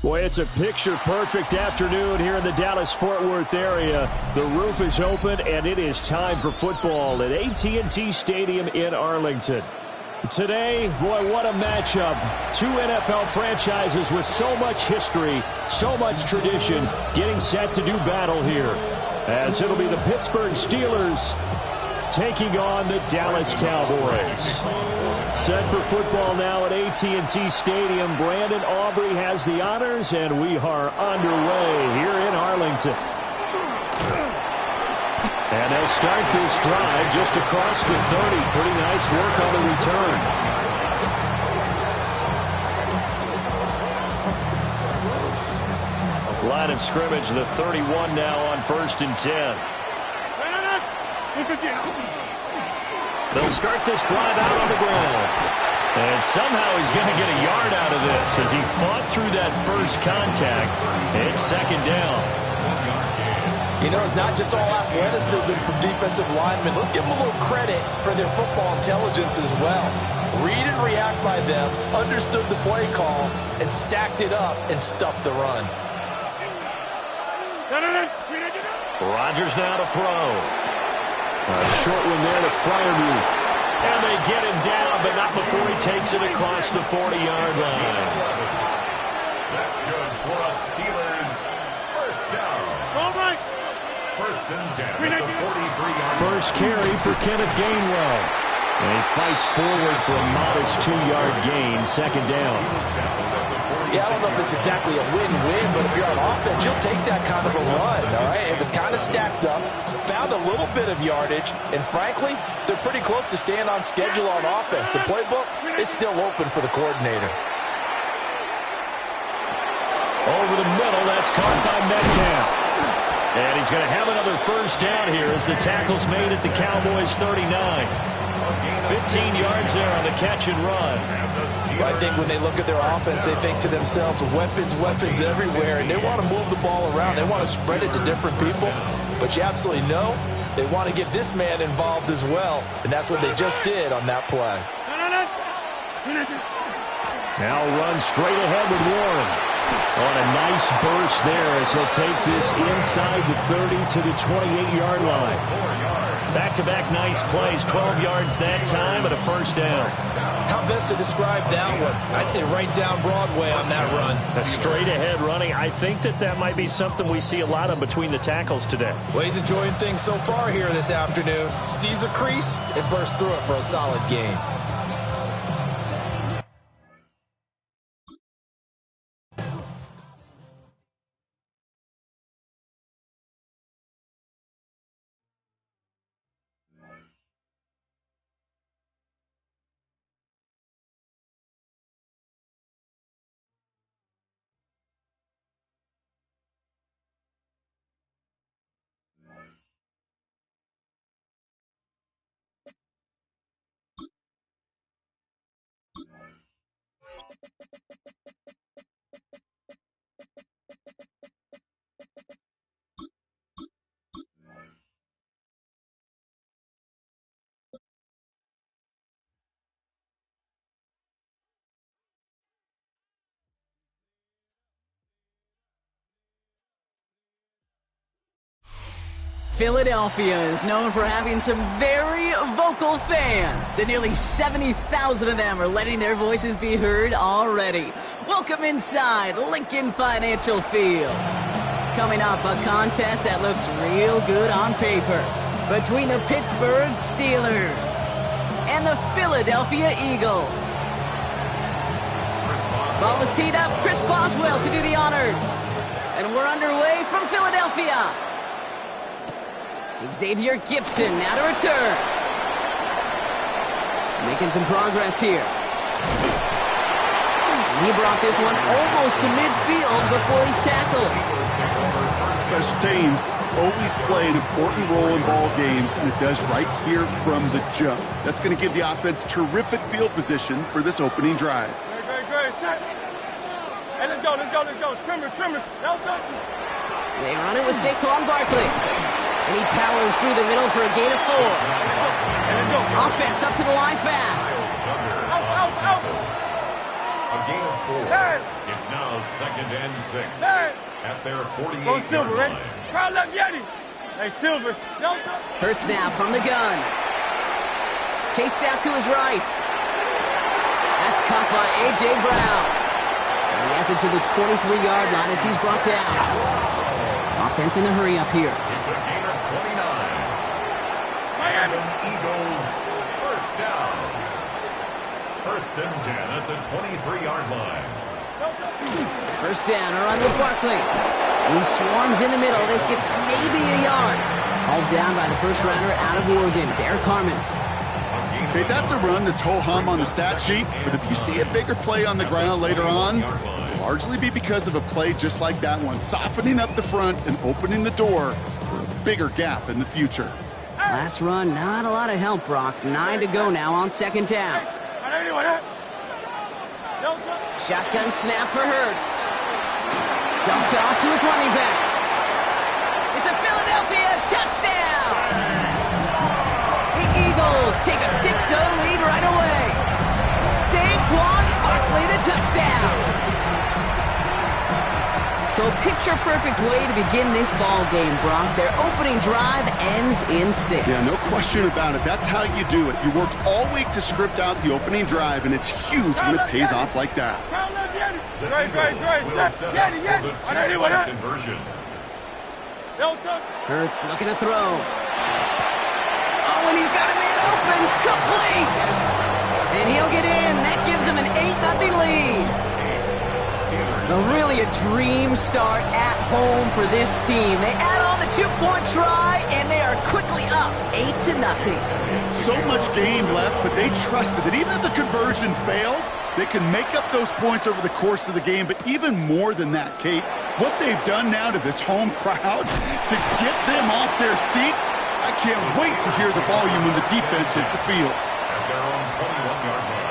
Boy, it's a picture-perfect afternoon here in the Dallas-Fort Worth area. The roof is open, and it is time for football at AT&T Stadium in Arlington. Today, boy, what a matchup. Two NFL franchises with so much history, so much tradition, getting set to do battle here. As it'll be the Pittsburgh Steelers taking on the Dallas Cowboys. Set for football now at AT&T Stadium. Brandon Aubrey has the honors, and we are underway here in Arlington. And they'll start this drive just across the 30. Pretty nice work on the return. Line of scrimmage, the 31 now on 1st and 10. They'll start this drive out on the ground. And somehow he's going to get a yard out of this as he fought through that first contact. It's 2nd down. You know, it's not just all athleticism from defensive linemen. Let's give them a little credit for their football intelligence as well. Read and react by them, understood the play call, and stacked it up and stuffed the run. Rodgers now to throw. A short one there to Freiermuth. And they get him down, but not before he takes it across the 40-yard line. That's good for a Steelers first down. All right. 1st and 10 at the 43-yard line. First carry for Kenneth Gainwell. And he fights forward for a modest 2-yard gain, 2nd down. Yeah, I don't know if it's exactly a win-win, but if you're on offense, you'll take that kind of a run, all right? It was kind of stacked up, found a little bit of yardage, and frankly, they're pretty close to staying on schedule on offense. The playbook is still open for the coordinator. Over the middle, that's caught by Metcalf. And he's going to have another first down here as the tackle's made at the Cowboys' 39. 15 yards there on the catch and run. I think when they look at their offense, they think to themselves, weapons, weapons everywhere, and they want to move the ball around. They want to spread it to different people, but you absolutely know they want to get this man involved as well, and that's what they just did on that play. Now run straight ahead with Warren. On a nice burst there as he'll take this inside the 30 to the 28-yard line. Back-to-back nice plays, 12 yards that time and a first down. How best to describe that one? I'd say right down Broadway on that run. A straight-ahead running. I think that might be something we see a lot of between the tackles today. Well, he's enjoying things so far here this afternoon. Sees a crease and bursts through it for a solid gain. Philadelphia is known for having some very vocal fans, and nearly 70,000 of them are letting their voices be heard already. Welcome inside Lincoln Financial Field. Coming up, a contest that looks real good on paper between the Pittsburgh Steelers and the Philadelphia Eagles. Ball is teed up, Chris Boswell to do the honors. And we're underway from Philadelphia. Xavier Gipson now to return. Making some progress here. And he brought this one almost to midfield before he's tackled. Special teams always play an important role in ball games, and it does right here from the jump. That's going to give the offense terrific field position for this opening drive. Great. Hey, let's go. Trimmers. They run it with Saquon Barkley. And he powers through the middle for a gain of 4. Offense up to the line fast. Out. A gain of 4. It's now 2nd and 6. Hey. At their 48-yard Go Silver, line. right? Crowd left Yeti. Hey, Silver. No. Hurts now from the gun. Chased out to his right. That's caught by A.J. Brown. And he has it to the 23-yard line as he's brought down. Offense in a hurry up here. It's a gain of 29. Miami. Eagles, first down. 1st and 10 at the 23-yard line. First down, a run with Barkley. He swarms in the middle. This gets maybe a yard. Hauled down by the first rounder out of Oregon, Derek Harmon. Okay, that's a run that's ho-hum on the stat sheet, but if you see a bigger play on the ground later on, it'll largely be because of a play just like that one, softening up the front and opening the door for a bigger gap in the future. Last run, not a lot of help, Brock. 9 to go now on 2nd down. Shotgun snap for Hurts. Dumped off to his running back. It's a Philadelphia touchdown! The Eagles take a 6-0 lead right away. Saquon Barkley, the touchdown. So a picture-perfect way to begin this ball game, Brock. Their opening drive ends in 6. Yeah, no question about it. That's how you do it. You work all week to script out the oopening drive, and it's huge when it pays off like that. Great. Conversion. Hurts looking to throw. Oh, and he's got a man open. Complete. And he'll get in. That gives him an 8-0 lead. Well, really a dream start at home for this team. They add on the 2-point try, and they are quickly up 8-0. So much game left, but they trusted that even if the conversion failed, they can make up those points over the course of the game. But even more than that, Kate, what they've done now to this home crowd to get them off their seats, I can't wait to hear the volume when the defense hits the field. At their own 21-yard line.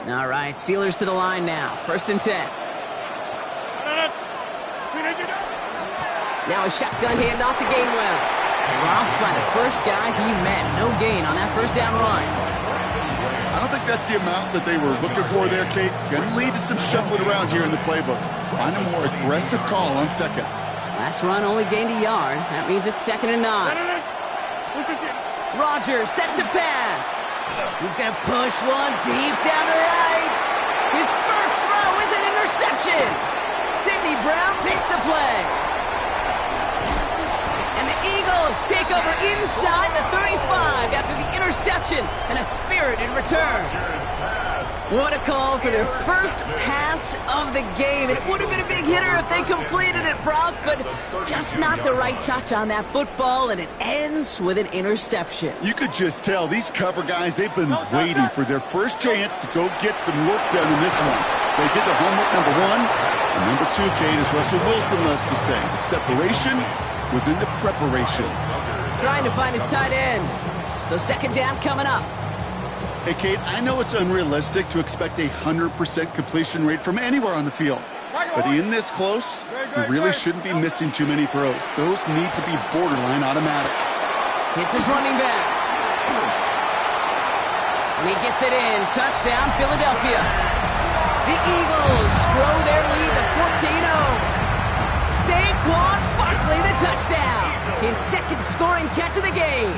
All right, Steelers to the line now. 1st and 10. Now a shotgun handoff to Gainwell. Dropped by the first guy he met. No gain on that first down run. I don't think that's the amount that they were looking for there, Kate. Going to lead to some shuffling around here in the playbook. Find a more aggressive call on 2nd. Last run only gained a yard. That means it's 2nd and 9. Rodgers set to pass. He's going to push one deep down the right. His first throw is an interception. Sidney Brown makes the play. And the Eagles take over inside the 35 after the interception and a spirited return. What a call for their first pass of the game. It would have been a big hitter if they completed it, Brock, but just not the right touch on that football, and it ends with an interception. You could just tell these cover guys, they've been waiting for their first chance to go get some work done in this one. They did the homework, number 1. And number 2, Kate, as Russell Wilson loves to say, the separation was in the preparation. Trying to find his tight end. So 2nd down coming up. Hey, Kate, I know it's unrealistic to expect a 100% completion rate from anywhere on the field. But in this close, you really shouldn't be missing too many throws. Those need to be borderline automatic. Hits his running back. And he gets it in. Touchdown, Philadelphia. The Eagles grow their lead to 14-0. Saquon Barkley, the touchdown. His 2nd scoring catch of the game.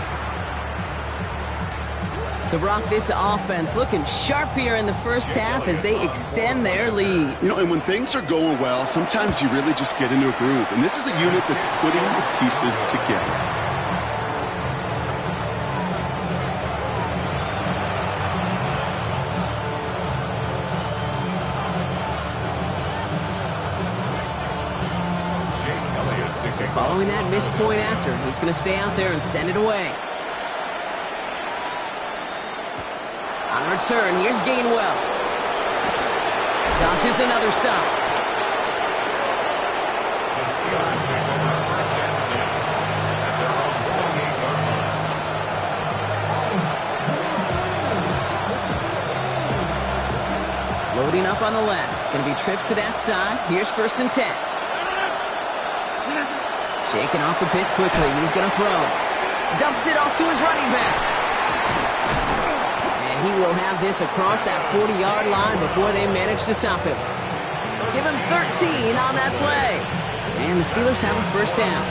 So, Brock, this offense looking sharp here in the first half as they extend their lead. You know, and when things are going well, sometimes you really just get into a groove. And this is a unit that's putting the pieces together. So following that missed point after, he's going to stay out there and send it away. On return, here's Gainwell. Dodges another stop. The Steelers take over 1st and 10 at their own 28-yard line. Loading up on the left. It's going to be trips to that side. Here's 1st and 10. Shaking off the pit quickly. He's going to throw. Dumps it off to his running back. And he will have this across that 40-yard line before they manage to stop him. Give him 13 on that play. And the Steelers have a first down.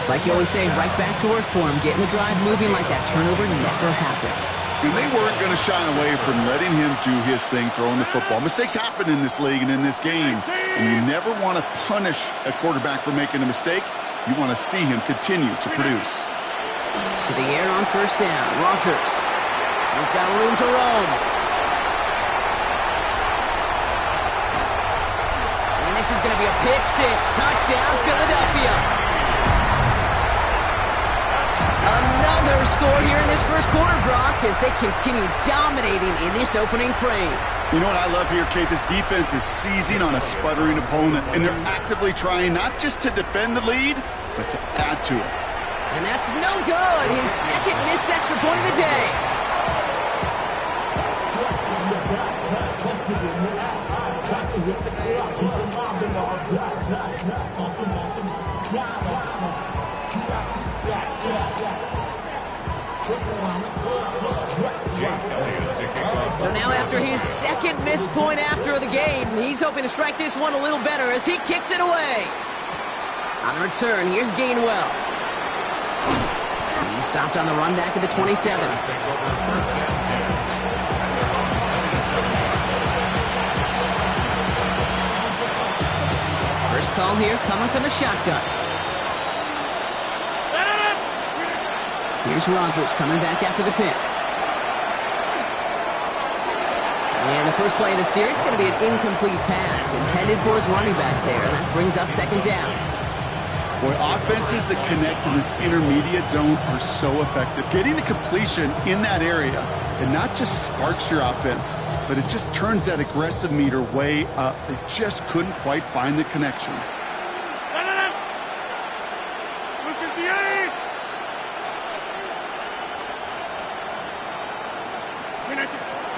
It's like you always say, right back to work for him, getting the drive moving like that turnover never happened. And they weren't going to shy away from letting him do his thing, throwing the football. Mistakes happen in this league and in this game, and you never want to punish a quarterback for making a mistake. You want to see him continue to produce. To the air on first down, Rodgers. He's got room to roam. And this is going to be a pick six. Touchdown, Philadelphia. Another score here in this first quarter, Brock, as they continue dominating in this opening frame. You know what I love here, Kate? This defense is seizing on a sputtering opponent, and they're actively trying not just to defend the lead, but to add to it. And that's no good. His second missed extra point of the day. So now after his second missed point after the game, he's hoping to strike this one a little better as he kicks it away. On the return, here's Gainwell. He stopped on the run back at the 27. First call here coming from the shotgun. Here's Rodgers coming back after the pick. And the first play of the series is going to be an incomplete pass intended for his running back there. And that brings up second down. Boy, offenses that connect in this intermediate zone are so effective. Getting the completion in that area, it not just sparks your offense, but it just turns that aggressive meter way up. They just couldn't quite find the connection.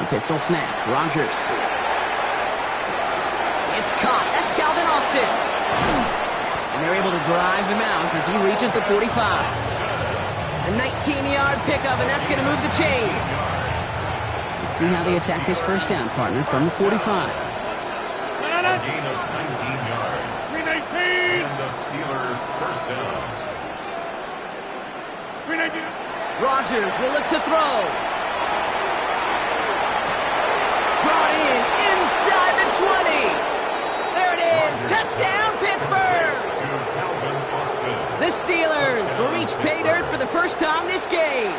Pistol snap. Rodgers. It's caught. That's Calvin Austin. And they're able to drive him out as he reaches the 45. A 19-yard pickup, and that's going to move the chains. Let's see how they attack this first down, partner, from the 45. A gain of 19 yards. And the Steeler first down. Rodgers will look to throw. Brought in inside the 20. There it is. Touchdown, Pittsburgh. The Steelers reach pay dirt for the first time this game.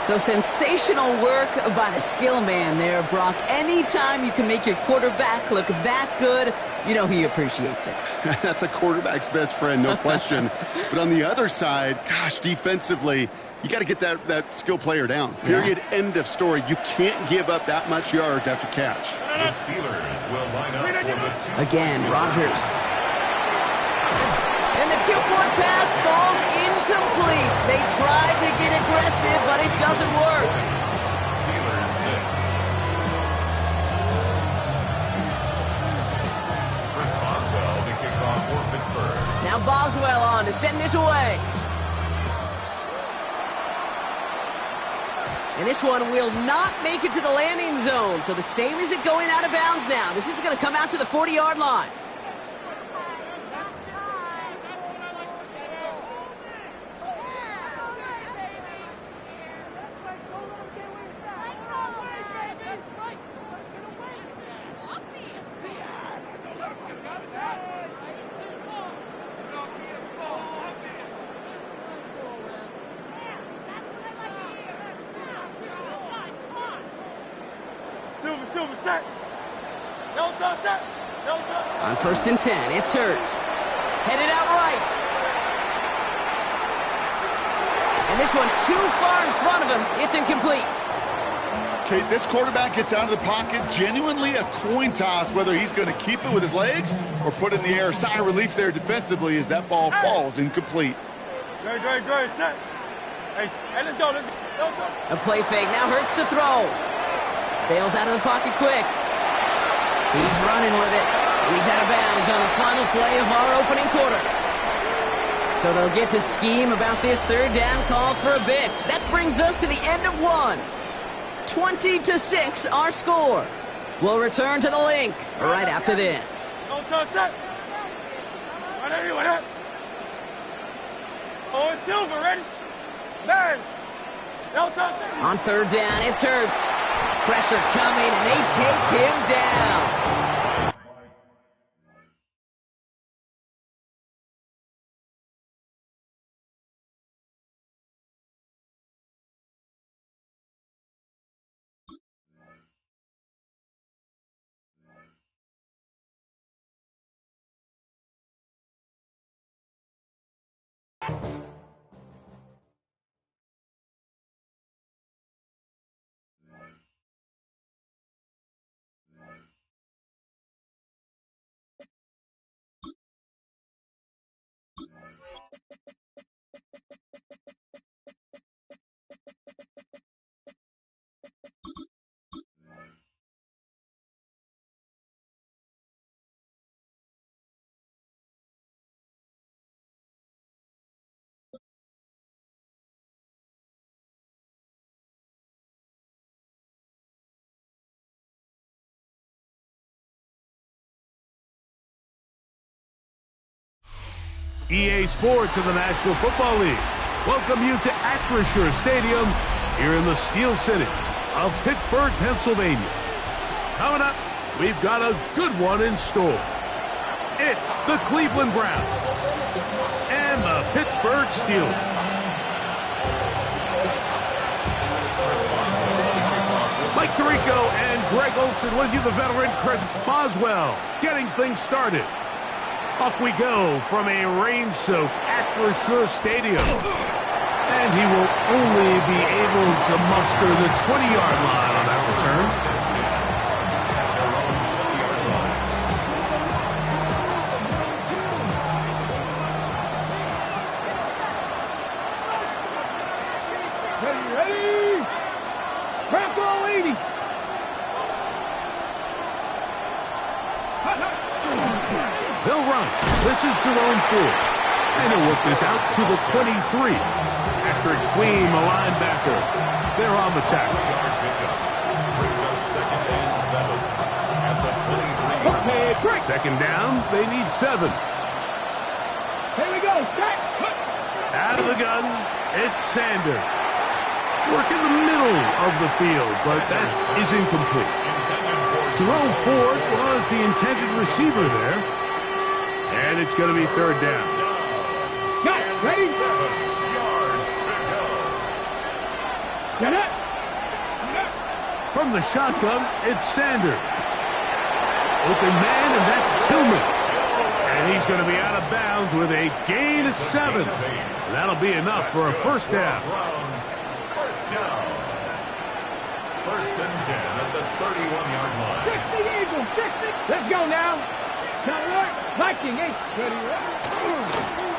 So sensational work by the skill man there, Brock. Anytime you can make your quarterback look that good, you know he appreciates it. That's a quarterback's best friend, no question. But on the other side, gosh, defensively, you got to get that skill player down. Period. Yeah. End of story. You can't give up that much yards after catch. The Steelers will line up for the again, Rodgers. And the two-point pass falls incomplete. They tried to get aggressive, but it doesn't work. Steelers 6. Chris Boswell to kick off for Pittsburgh. Now Boswell on to send this away. And this one will not make it to the landing zone. So the same as it going out of bounds now. This is going to come out to the 40-yard line. On first and 10, it's Hurts. Headed out right. And this one too far in front of him. It's incomplete. Okay, this quarterback gets out of the pocket. Genuinely a coin toss whether he's going to keep it with his legs or put it in the air. Sigh of relief there defensively as that ball falls incomplete. Great, set. Hey, let's go. A play fake. Now Hurts to throw. Bails out of the pocket quick. He's running with it. He's out of bounds on the final play of our opening quarter. So they'll get to scheme about this third down call for a bit. That brings us to the end of one. 20-6, our score. We'll return to the link right after this. Don't touch it. Whatever. Oh, it's Silver, ready? Madden. Don't touch it. On third down, it's Hurts. Pressure coming, and they take him down. EA Sports of the National Football League welcome you to Acrisure Stadium here in the Steel City of Pittsburgh, Pennsylvania. Coming up, we've got a good one in store. It's the Cleveland Browns and the Pittsburgh Steelers. Mike Tirico and Greg Olson with you, the veteran Chris Boswell, getting things started. Off we go from a rain-soaked Acrisure Stadium. And he will only be able to muster the 20-yard line on that return. Ready? Crack all 80. They'll run. This is Jerome Ford. And he'll work this out to the 23. Patrick Queen, the linebacker. They're on the tackle. Brings up 2nd and 7 at the 23. Okay, break. Second down, they need 7. Here we go. Stack. Out of the gun, it's Sanders. Work in the middle of the field, but that is incomplete. Jerome Ford was the intended receiver there. And it's going to be third down. Got it. Ready? 7 yards to go. Get it. From the shotgun, it's Sanders. Open man, and that's Tillman. And he's going to be out of bounds with a gain of 7. And that'll be enough for a first down. Browns, first down. 1st and 10 at the 31-yard line. 60 Eagles. 60. Let's go now. Viking H. Ready?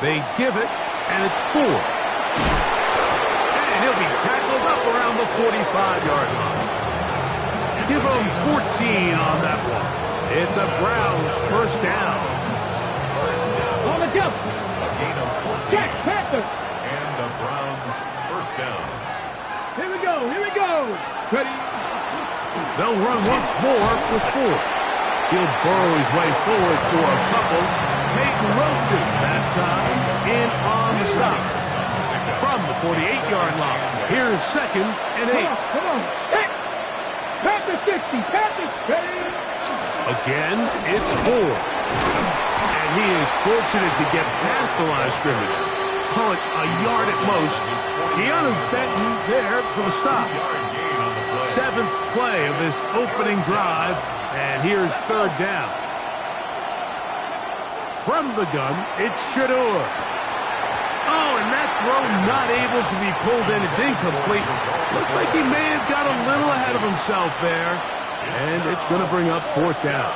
They give it, and it's 4. And he'll be tackled up around the 45-yard line. Give him 14 on that one. It's a Browns first down. On the jump. A gain of 14. Jack Panther. And the Browns first down. Here we go. Here we go. Ready? They'll run once more with 4. He'll burrow his way forward for a couple. Peyton Rosen that time in on the stop. From the 48-yard line. Here's 2nd and 8. Come on. Hey. Panthers 60. Panthers ready. Again, it's 4. And he is fortunate to get past the line of scrimmage. Call it a yard at most. Keanu Benton there for the stop. 7th play of this opening drive. And here's third down. From the gun, it's Shador. Oh, and that throw not able to be pulled in. It's incomplete. Looked like he may have got a little ahead of himself there. And it's going to bring up 4th down.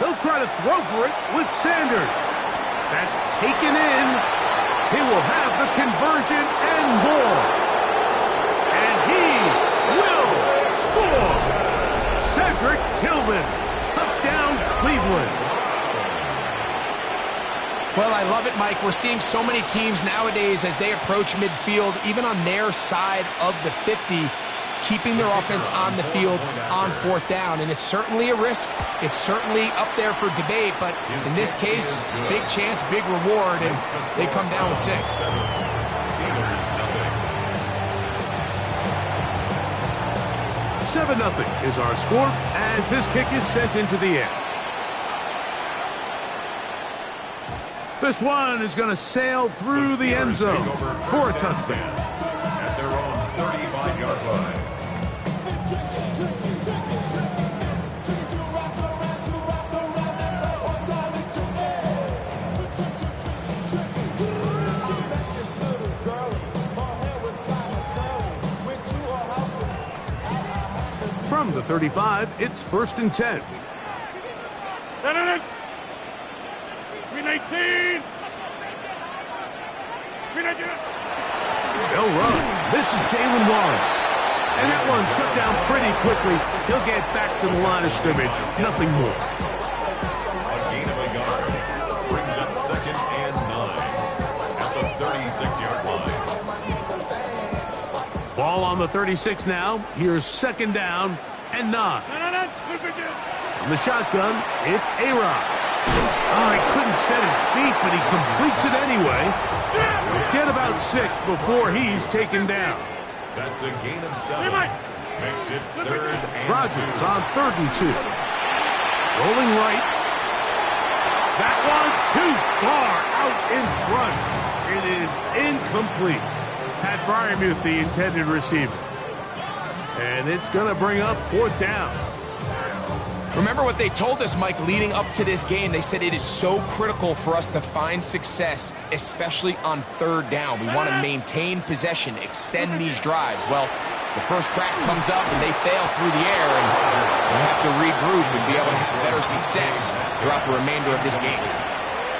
They'll try to throw for it with Sanders. That's taken in. He will have the conversion and more. And he will score. Cedric Tillman. Touchdown, Cleveland. Cleveland. Well, I love it, Mike. We're seeing so many teams nowadays as they approach midfield, even on their side of the 50, keeping their offense on the field on 4th down. And it's certainly a risk. It's certainly up there for debate. But in this case, big chance, big reward, and they come down with 6. 7-0 is our score as this kick is sent into the air. This one is going to sail through the end zone for a touchdown. At their own 35-yard line. From the 35, it's 1st and 10. They'll run. This is Jalen Warren. And that one shut down pretty quickly. He'll get back to the line of scrimmage. Nothing more. A gain of a yard. Brings up 2nd and 9 at the 36-yard line. Ball on the 36 now. Here's 2nd down and 9. From the shotgun, it's A-Rod. Oh, he couldn't set his feet, but he completes it anyway. Get about 6 before he's taken down. That's a gain of 7. Makes it 3rd and 2. Rodgers on 3rd and 2. Rolling right. That one too far out in front. It is incomplete. Pat Freiermuth, the intended receiver. And it's going to bring up 4th down. Remember what they told us, Mike, leading up to this game. They said it is so critical for us to find success, especially on 3rd down. We want to maintain possession, extend these drives. Well, the first crack comes up and they fail through the air, and we'll have to regroup and be able to have better success throughout the remainder of this game.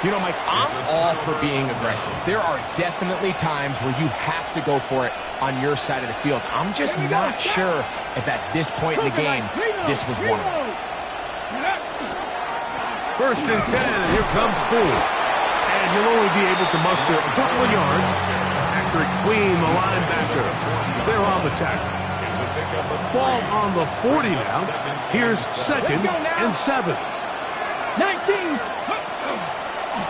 You know, Mike, I'm all for being aggressive. There are definitely times where you have to go for it on your side of the field. I'm just not sure if at this point in the game, this was one of them. 1st and 10, and here comes Ford. And you'll only be able to muster a couple of yards after Queen, the linebacker. They're on the tackle. Ball on the 40 now. Here's 2nd and 7. 19.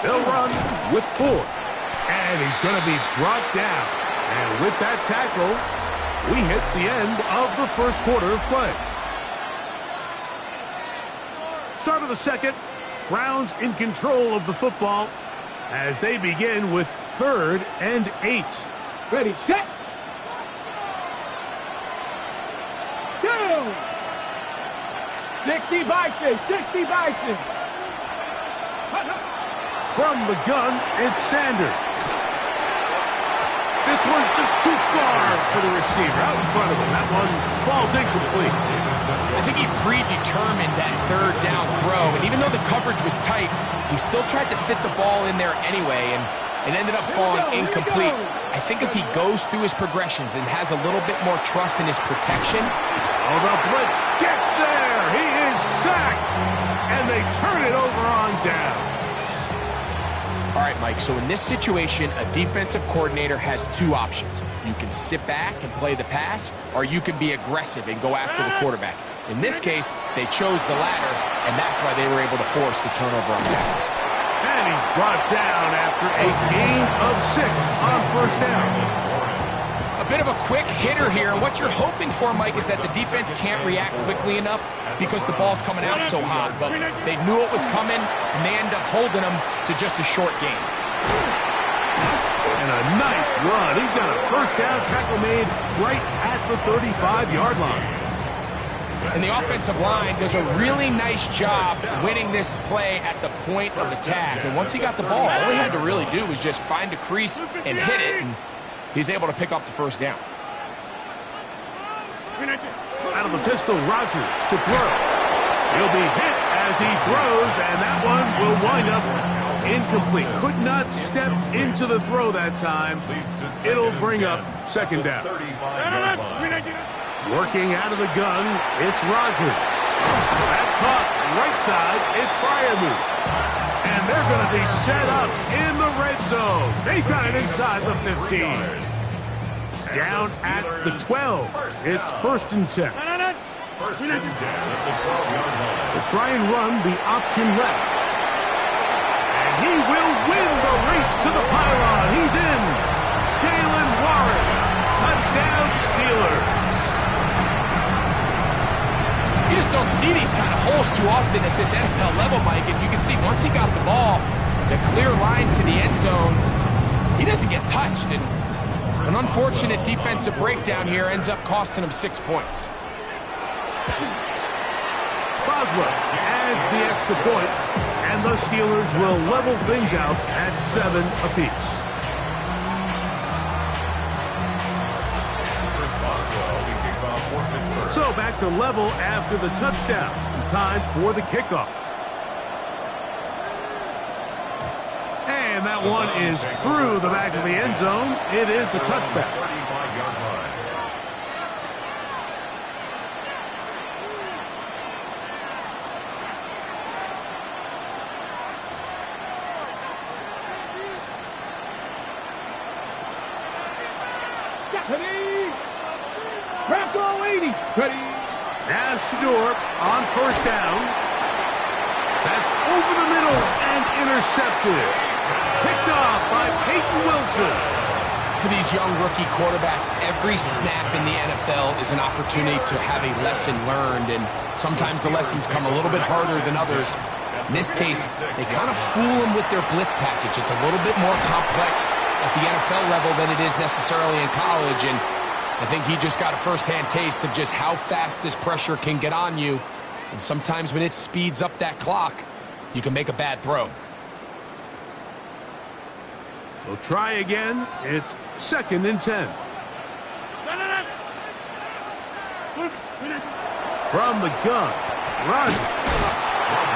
They'll run with 4. And he's going to be brought down. And with that tackle, we hit the end of the 1st quarter of play. Start of the 2nd. Browns in control of the football as they begin with 3rd and 8. Ready, set. Go. 60 Bison, 60 Bison. From the gun, it's Sanders. This one's just too far for the receiver out in front of him. That one falls incomplete. I think he predetermined that 3rd down throw, and even though the coverage was tight, he still tried to fit the ball in there anyway, and it ended up falling incomplete. I think if he goes through his progressions and has a little bit more trust in his protection. Oh, the blitz gets there. He is sacked, and they turn it over on down. All right, Mike, so in this situation, a defensive coordinator has 2 options. You can sit back and play the pass, or you can be aggressive and go after the quarterback. In this case, they chose the latter, and that's why they were able to force the turnover on downs. And he's brought down after a gain of 6 on 1st down. A bit of a quick hitter here. What you're hoping for, Mike, is that the defense can't react quickly enough because the ball's coming out so hot. But they knew it was coming, and they end up holding them to just a short gain. And a nice run. He's got a 1st down tackle made right at the 35-yard line. And the offensive line does a really nice job winning this play at the point of attack. And once he got the ball, all he had to really do was just find a crease and hit it, and he's able to pick up the 1st down. Out of the pistol, Rodgers to throw. He'll be hit as he throws, and that one will wind up incomplete. Could not step into the throw that time. It'll bring up 2nd down. Working out of the gun, it's Rodgers. That's caught right side. It's Freiermuth. And they're going to be set up in the red zone. They've got it inside the 15. Down at the 12. It's 1st and 10. First and 10 at the 12-yard line. They'll try and run the option left. And he will win the race to the pylon. He's in. Jalen Warren. Touchdown Steelers. You just don't see these kind of holes too often at this NFL level, Mike. And you can see once he got the ball, the clear line to the end zone, he doesn't get touched. And an unfortunate defensive breakdown here ends up costing him 6 points. Boswell adds the extra point, and the Steelers will level things out at 7 apiece. So back to level after the touchdown. Time for the kickoff. And that one is through the back of the end zone. It is a touchback. 35-yard line. Now Shador on 1st down. That's over the middle and intercepted. Picked off by Peyton Wilson. For these young rookie quarterbacks, every snap in the NFL is an opportunity to have a lesson learned, and sometimes the lessons come a little bit harder than others. In this case, they kind of fool them with their blitz package. It's a little bit more complex at the NFL level than it is necessarily in college, and I think he just got a first-hand taste of just how fast this pressure can get on you. And sometimes when it speeds up that clock, you can make a bad throw. We'll try again. It's 2nd and 10. From the gun, Rodgers.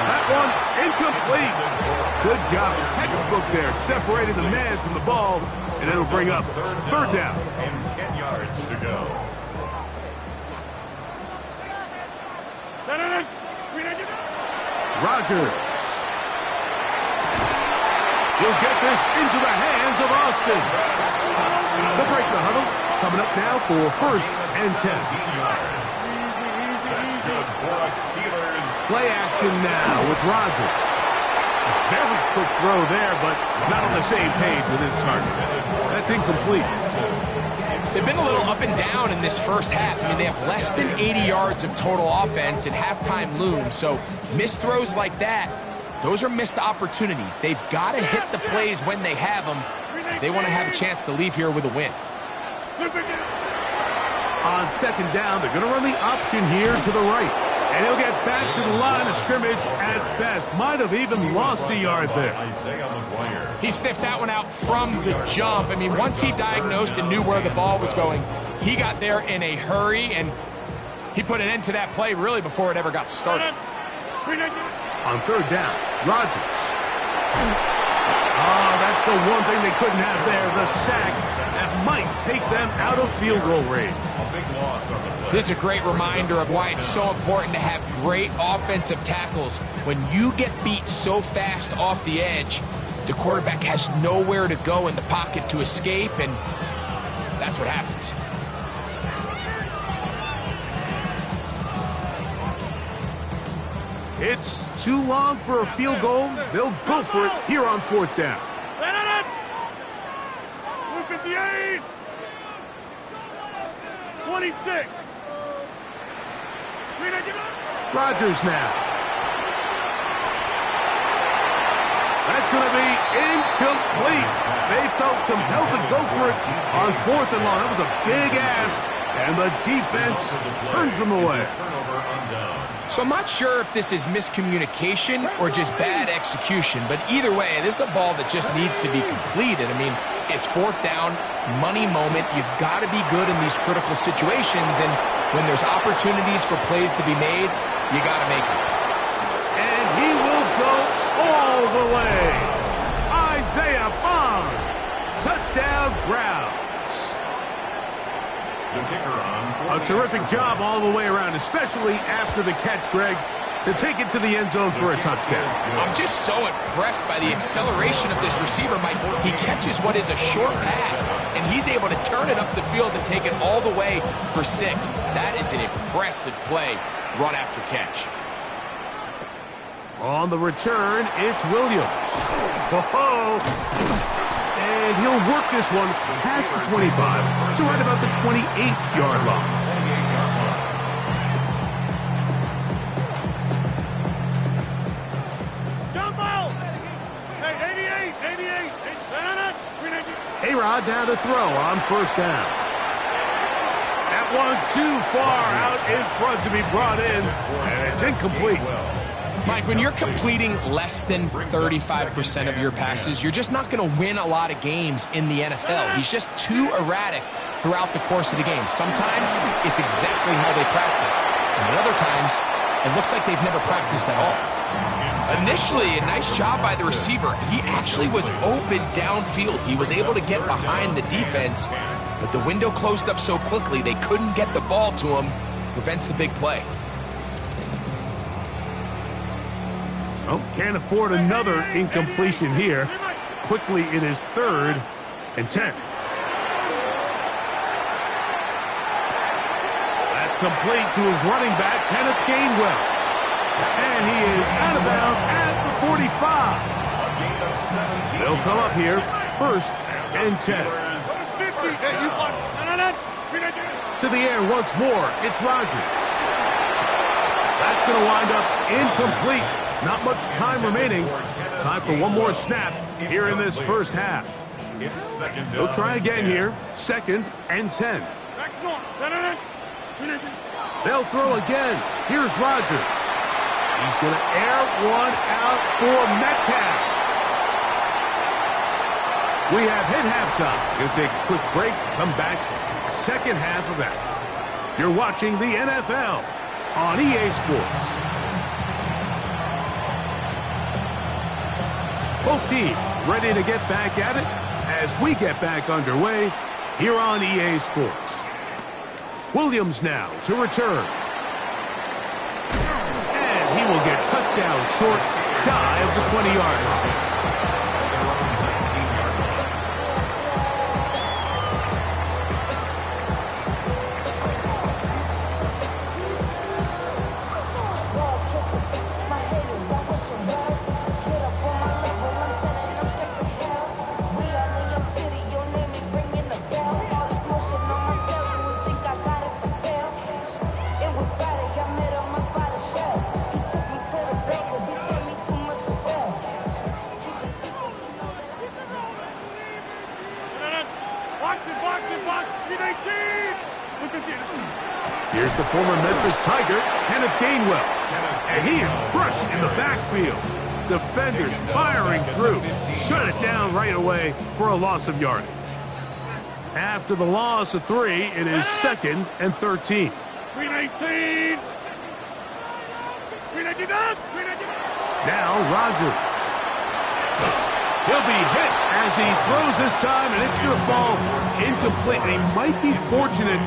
That one incomplete. Good job. Textbook there, separating the man from the ball, and it'll bring up 3rd down. And 10 yards to go. Rodgers. He'll get this into the hands of Austin. They'll break the huddle. Coming up now for 1st and 10. That's good for us, Steelers. Play action now with Rodgers. A very quick throw there, but not on the same page with his target. That's incomplete. They've been a little up and down in this first half. I mean, they have less than 80 yards of total offense, and halftime looms. So missed throws like that, those are missed opportunities. They've got to hit the plays when they have them if they want to have a chance to leave here with a win. On 2nd down, they're going to run the option here to the right. And he'll get back to the line of scrimmage at best. Might have even lost a yard there. He sniffed that one out from the jump. I mean, once he diagnosed and knew where the ball was going, he got there in a hurry, and he put an end to that play really before it ever got started. On 3rd down, Rodgers. Oh, that's the one thing they couldn't have there, the sack that might take them out of field goal range. This is a great reminder of why it's so important to have great offensive tackles. When you get beat so fast off the edge, the quarterback has nowhere to go in the pocket to escape, and that's what happens. It's too long for a field goal. They'll go for it here on 4th down. 58. 26. Rodgers now. That's going to be incomplete. They felt compelled to go for it on 4th and long. That was a big ask, and the defense turns them away. So I'm not sure if this is miscommunication or just bad execution, but either way, this is a ball that just needs to be completed. I mean, it's 4th down, money moment. You've got to be good in these critical situations, and when there's opportunities for plays to be made, you got to make them. And he will go all the way. Isaiah Bond. Touchdown, Browns. The kicker on. A terrific job all the way around, especially after the catch, Greg. to take it to the end zone for a touchdown. I'm just so impressed by the acceleration of this receiver, Mike. He catches what is a short pass, and he's able to turn it up the field and take it all the way for 6. That is an impressive play, run after catch. On the return, it's Williams. Oh, and he'll work this one past the 25 to right about the 28-yard line. A-Rod down to throw on first down. That one too far out in front to be brought in, and it's incomplete. Mike, when you're completing less than 35% of your passes, you're just not going to win a lot of games in the NFL. He's just too erratic throughout the course of the game. Sometimes it's exactly how they practice, and other times it looks like they've never practiced at all. Initially, a nice job by the receiver. He actually was open downfield. He was able to get behind the defense, but the window closed up so quickly they couldn't get the ball to him. Prevents the big play. Well, can't afford another incompletion here. Quickly, it is 3rd and 10. That's complete to his running back, Kenneth Gainwell. And he is out of bounds at the 45. They'll come up here, 1st and 10. To the air once more, it's Rodgers. That's going to wind up incomplete. Not much time remaining. Time for one more snap here in this first half. They'll try again here, 2nd and 10. They'll throw again. Here's Rodgers. He's going to air one out for Metcalf. We have hit halftime. Going to take a quick break, come back, second half of action. You're watching the NFL on EA Sports. Both teams ready to get back at it as we get back underway here on EA Sports. Williams now to return. He will get cut down short, shy of the 20-yard line. Here's the former Memphis Tiger, Kenneth Gainwell. And he is crushed in the backfield. Defenders firing through. Shut it down right away for a loss of yardage. After the loss of 3, it is 2nd and 13. Now Rodgers. He'll be hit as he throws this time, and it's going to fall incomplete. And he might be fortunate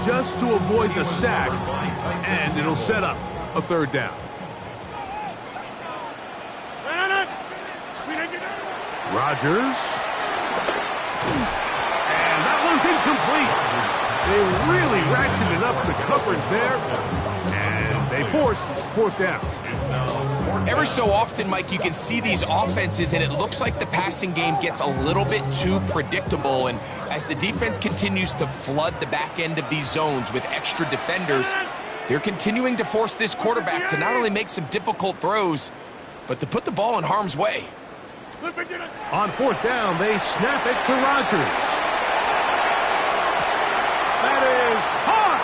just to avoid the sack, and it'll set up a 3rd down. Rodgers. And that one's incomplete. They really ratcheted up the coverage there, and they force 4th down. Every so often, Mike, you can see these offenses, and it looks like the passing game gets a little bit too predictable. And as the defense continues to flood the back end of these zones with extra defenders, they're continuing to force this quarterback to not only make some difficult throws, but to put the ball in harm's way. On 4th down, they snap it to Rodgers. That is hot.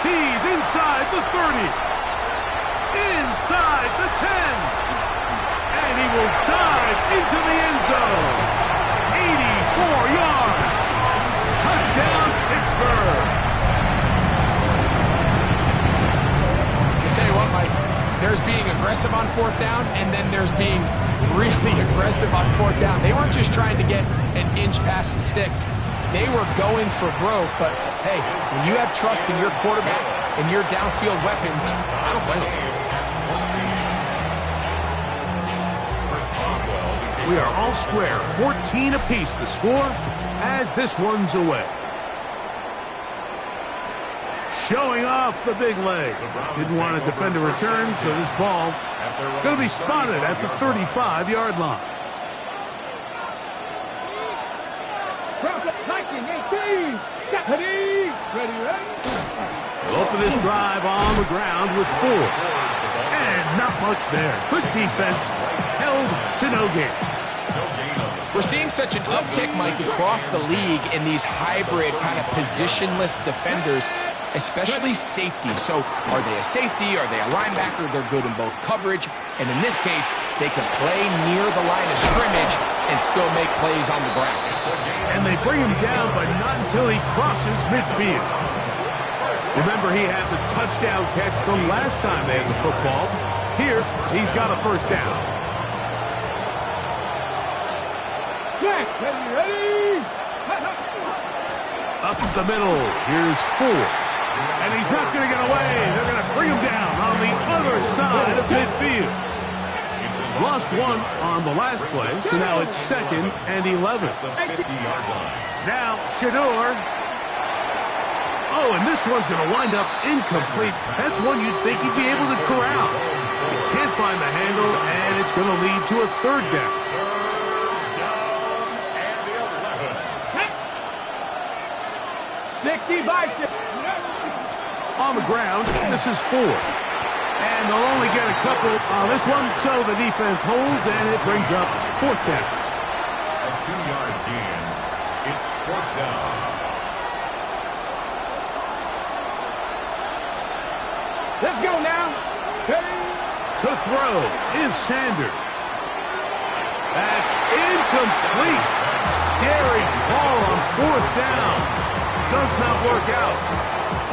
He's inside the 30. Inside the 10. And he will dive into the end zone. 84 yards. Touchdown, Pittsburgh. I'll tell you what, Mike, there's being aggressive on 4th down, and then there's being really aggressive on 4th down. They weren't just trying to get an inch past the sticks. They were going for broke, but hey, when you have trust in your quarterback and your downfield weapons, I don't blame them. We are all square. 14 apiece the score as this one's away. Showing off the big leg. Didn't want to defend a return, so this ball going to be spotted at the 35-yard line. They'll open this drive on the ground with 4. And not much there. Good defense. Held to no gain. We're seeing such an uptick, Mike, across the league in these hybrid kind of positionless defenders, especially safety. So are they a safety? Are they a linebacker? They're good in both coverage. And in this case, they can play near the line of scrimmage and still make plays on the ground. And they bring him down, but not until he crosses midfield. Remember, he had the touchdown catch the last time they had the football. Here, he's got a first down. Up the middle, here's 4. And he's not going to get away. They're going to bring him down on the other side of midfield. Lost 1 on the last play, so now it's 2nd and 11. Now, Shador. Oh, and this one's going to wind up incomplete. That's one you'd think he'd be able to corral. He can't find the handle, and it's going to lead to a 3rd down. On the ground, this is 4. And they'll only get a couple on this one, so the defense holds, and it brings up 4th down. A 2-yard gain. It's 4th down. Let's go now. To throw is Sanders. That's incomplete. Daring call on 4th down. Does not work out.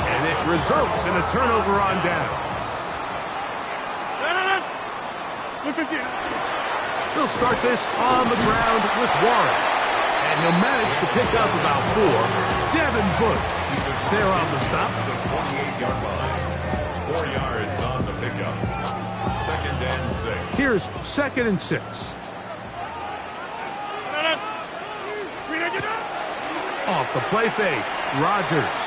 And it results in a turnover on downs. They'll start this on the ground with Warren. And he'll manage to pick up about 4. Devin Bush there on the stop. The 48-yard line. 4 yards on the pickup. 2nd and 6. Here's 2nd and 6. Off the play fake, Rodgers.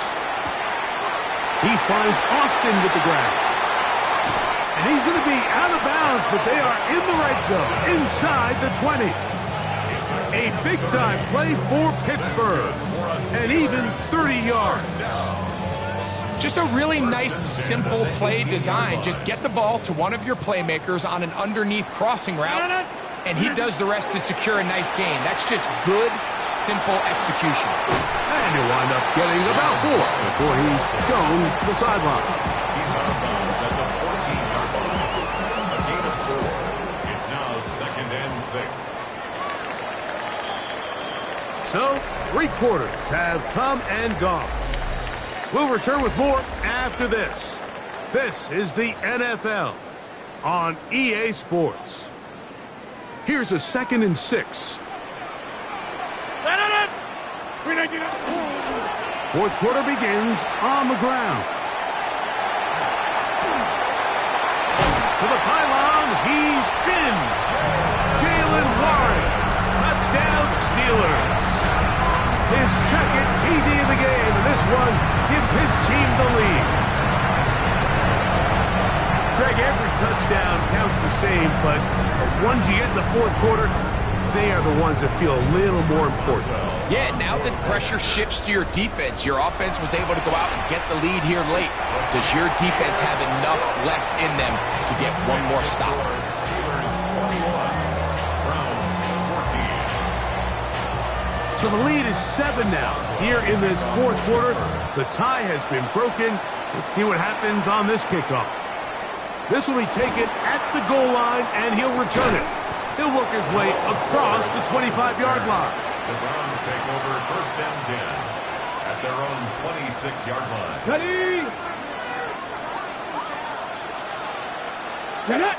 He finds Austin with the grab. And he's going to be out of bounds, but they are in the red zone, inside the 20. A big-time play for Pittsburgh. And even 30 yards. Just a really nice, simple play design. Just get the ball to one of your playmakers on an underneath crossing route, and he does the rest to secure a nice gain. That's just good, simple execution. And he'll wind up getting about 4 before he's shown the sideline. He's out of bounds at the 14-yard line. A gain of 4. It's now 2nd and 6. So, 3 quarters have come and gone. We'll return with more after this. This is the NFL on EA Sports. Here's a 2nd and 6. 4th quarter begins on the ground. To the pylon, he's in. Jalen Warren, touchdown Steelers. His 2nd TD of the game, and this one gives his team the lead. Greg, every touchdown counts the same, but the ones you get in the 4th quarter, they are the ones that feel a little more important. Yeah, now that pressure shifts to your defense, your offense was able to go out and get the lead here late. Does your defense have enough left in them to get one more stop? So the lead is 7 now. Here in this 4th quarter, the tie has been broken. Let's see what happens on this kickoff. This will be taken at the goal line, and he'll return it. He'll work his way across the 25-yard line. The Browns take over 1st and 10 at their own 26-yard line. Ready? Get it!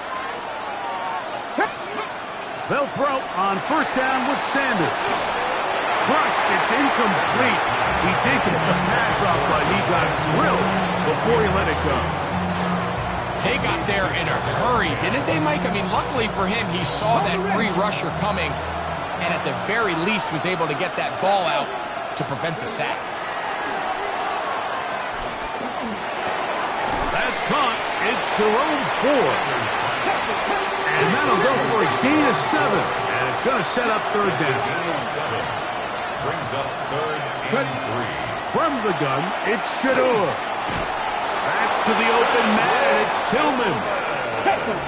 They'll throw on 1st down with Sanders. Crushed, it's incomplete. He did get the pass off, but he got drilled before he let it go. They got there in a hurry, didn't they, Mike? I mean, luckily for him, he saw that free rusher coming, and at the very least was able to get that ball out to prevent the sack. That's caught. It's Jerome Ford. And that'll go for a gain of 7. And it's going to set up third down. Brings up 3rd and 3. From the gun, it's Shador. That's to the open man. It's Tillman.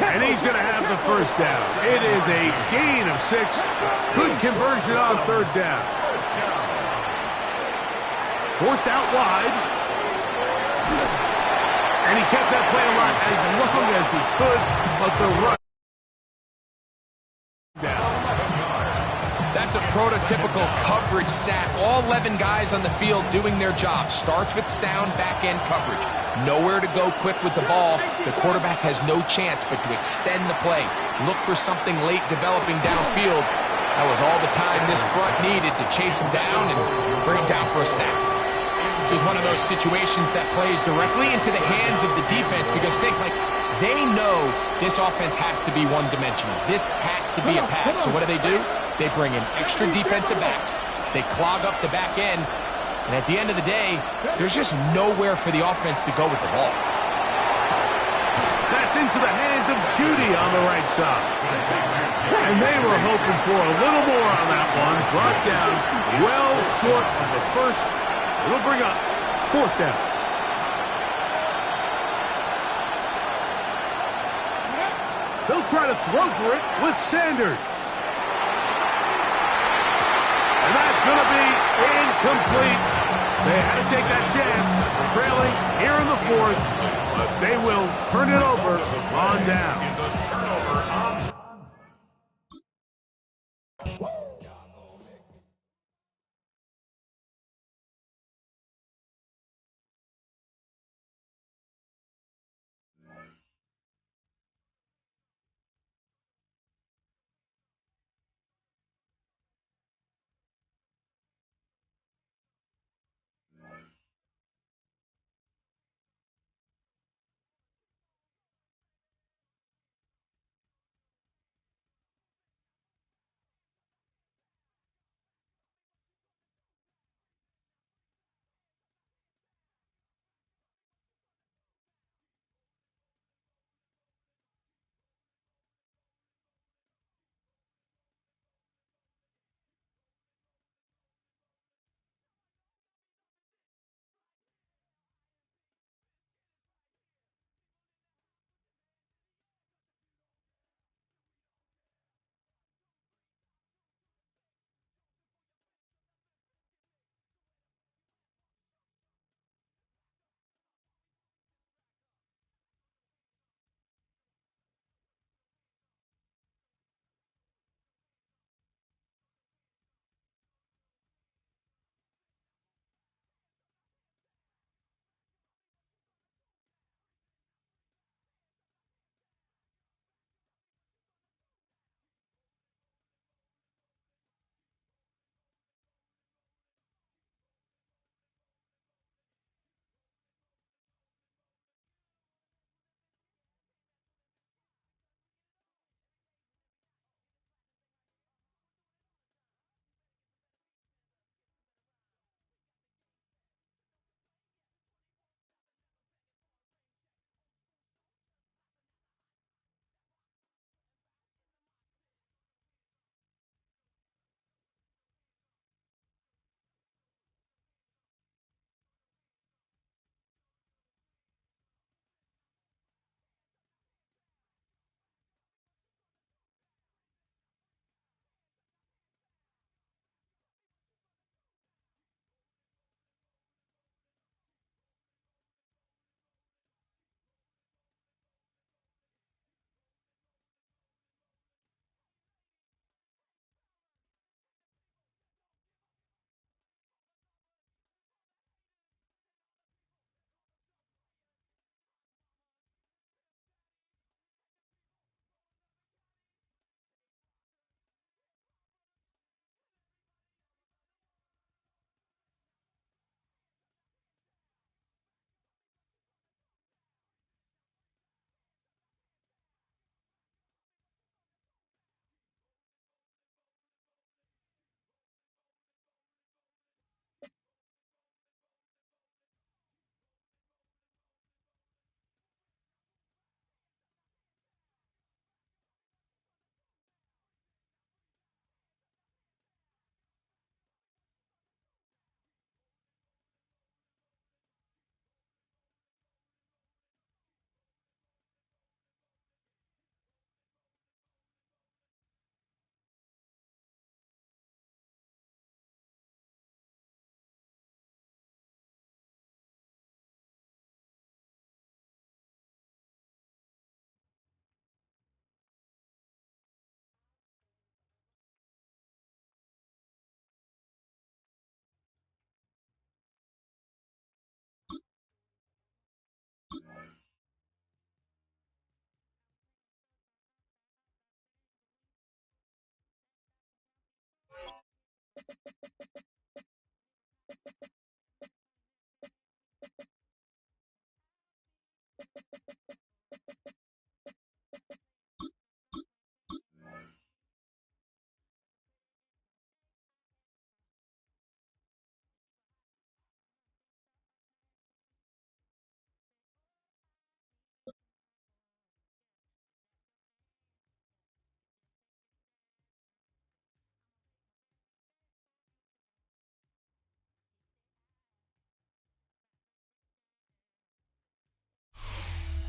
And he's going to have the first down. It is a gain of 6. Good conversion on third down. Forced out wide. And he kept that play alive as long as he could, but the run down. That's a prototypical coverage sack. All 11 guys on the field doing their job. Starts with sound back-end coverage. Nowhere to go quick with the ball. The quarterback has no chance but to extend the play. Look for something late developing downfield. That was all the time this front needed to chase him down and bring him down for a sack. This is one of those situations that plays directly into the hands of the defense because they know this offense has to be one-dimensional. This has to be a pass. So what do? They bring in extra defensive backs. They clog up the back end. And at the end of the day, there's just nowhere for the offense to go with the ball. That's into the hands of Judy on the right side. And they were hoping for a little more on that one. Brought down well short of the first. It'll bring up 4th down. They'll try to throw for it with Sanders. And that's going to be incomplete. They had to take that chance, trailing here in the 4th, but they will turn it over on down. Is a turnover on.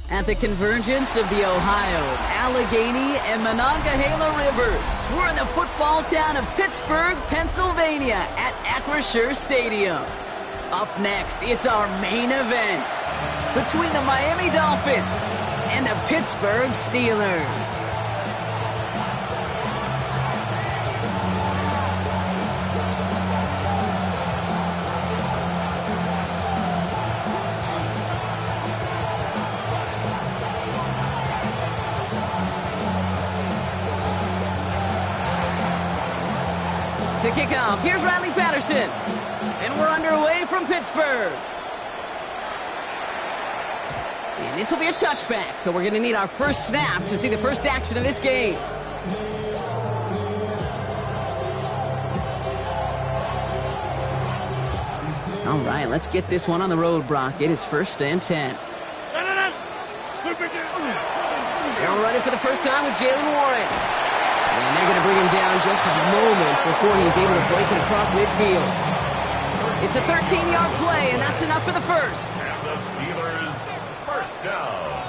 At the convergence of the Ohio, Allegheny, and Monongahela Rivers, we're in the football town of Pittsburgh, Pennsylvania at Acrisure Stadium. Up next, it's our main event between the Miami Dolphins and the Pittsburgh Steelers. To kick off, here's Riley Patterson. And we're underway from Pittsburgh. And this will be a touchback, so we're going to need our first snap to see the first action of this game. All right, let's get this one on the road, Brock. It is 1st and 10. They're running for the first time with Jalen Warren. And they're going to bring him down just a moment before he's able to break it across midfield. It's a 13-yard play, and that's enough for the first. And the Steelers, first down.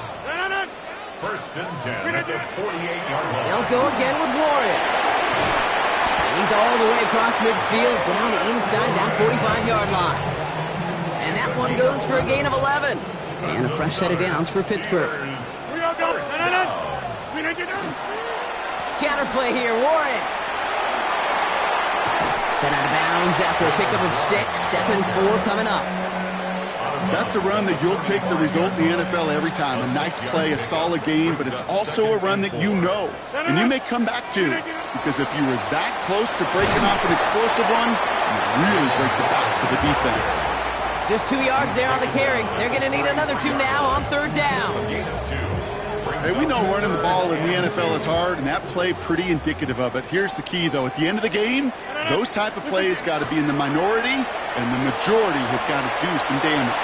1st and 10 at the 48-yard line. They'll go again with Warren. And he's all the way across midfield, down inside that 45-yard line. And that one goes for a gain of 11. And a fresh set of downs for Pittsburgh. Counterplay here, Warren. Set out of bounds after a pickup of 6, 2nd and 4 coming up. That's a run that you'll take the result in the NFL every time. A nice play, a solid game, but it's also a run that you know, and you may come back to, because if you were that close to breaking off an explosive one, you really break the backs of the defense. Just 2 yards there on the carry. They're going to need another 2 now on 3rd down. Hey, we know running the ball in the NFL is hard, and that play pretty indicative of it. Here's the key, though. At the end of the game, those type of plays got to be in the minority, and the majority have got to do some damage.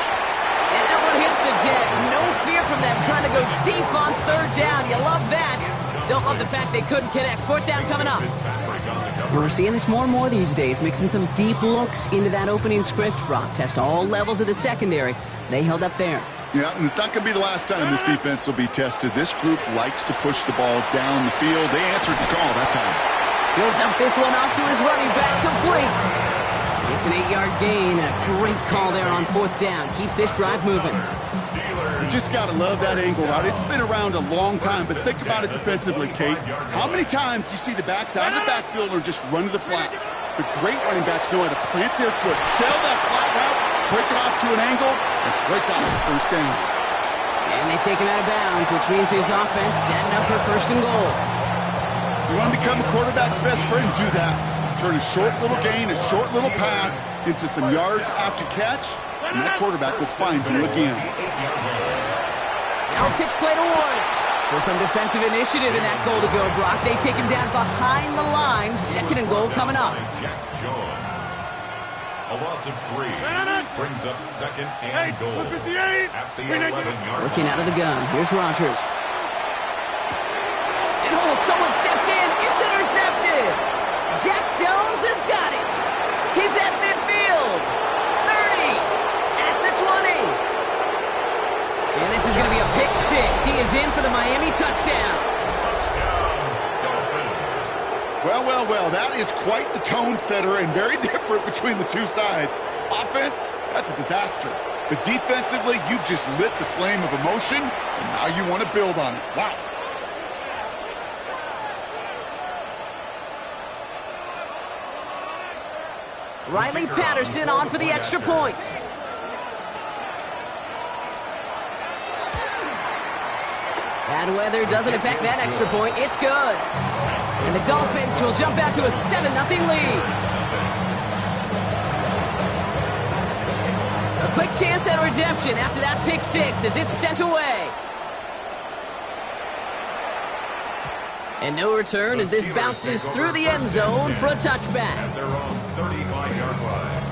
And that one hits the deck. No fear from them trying to go deep on 3rd down. You love that. Don't love the fact they couldn't connect. 4th down coming up. We're seeing this more and more these days, mixing some deep looks into that opening script. Brock test all levels of the secondary. They held up there. Yeah, and it's not going to be the last time this defense will be tested. This group likes to push the ball down the field. They answered the call that time. He'll dump this one off to his running back, complete. It's an 8-yard gain. A great call there on 4th down. Keeps this drive moving. You just got to love that angle route. It's been around a long time, but think about it defensively, Kate. How many times do you see the backs out of the backfield or just run to the flat? The great running backs know how to plant their foot, sail that flat route, break it off to an angle, and break off the 1st down. And they take him out of bounds, which means his offense setting up for 1st and goal. You want to become a quarterback's best friend, do that. Turn a short little gain, a short little pass into some yards after catch, and that quarterback will find you again. Now pitch play to Warren. So some defensive initiative in that goal to go, Brock. They take him down behind the line. 2nd and goal coming up. A loss of 3 brings up 2nd and goal at the 11-yard. Working out of the gun. Here's Rodgers. And someone stepped in. It's intercepted. Jack Jones has got it. He's at midfield. 30. At the 20. And this is going to be a pick 6. He is in for the Miami touchdown. Well, that is quite the tone setter and very different between the two sides. Offense, that's a disaster. But defensively, you've just lit the flame of emotion, and now you want to build on it. Wow. Riley Patterson on for the extra point. Bad weather doesn't affect that extra point. It's good. And the Dolphins will jump out to a 7-0 lead. quick chance at redemption after that pick six as it's sent away. And no return as this bounces through the end zone for a touchback. At their own 35-yard line.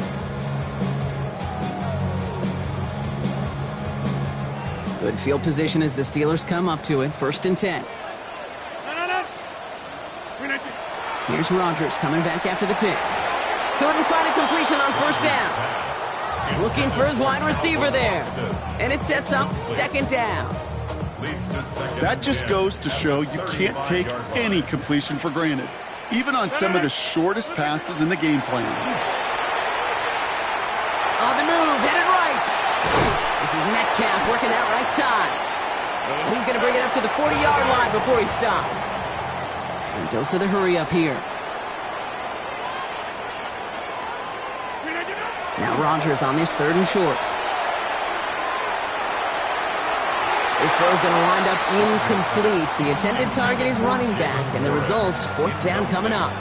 Good field position as the Steelers come up to it. 1st and 10. Here's Rodgers coming back after the pick. Couldn't find a completion on 1st down. Looking for his wide receiver there. And it sets up 2nd down. That just goes to show you can't take any completion for granted, even on some of the shortest passes in the game plan. On the move, headed right. This is Metcalf working that right side. And he's going to bring it up to the 40-yard line before he stops. And dose of the hurry up here. Now Rodgers on this 3rd and short. This throw is going to wind up incomplete. The intended target is running back, and the results, 4th down coming up.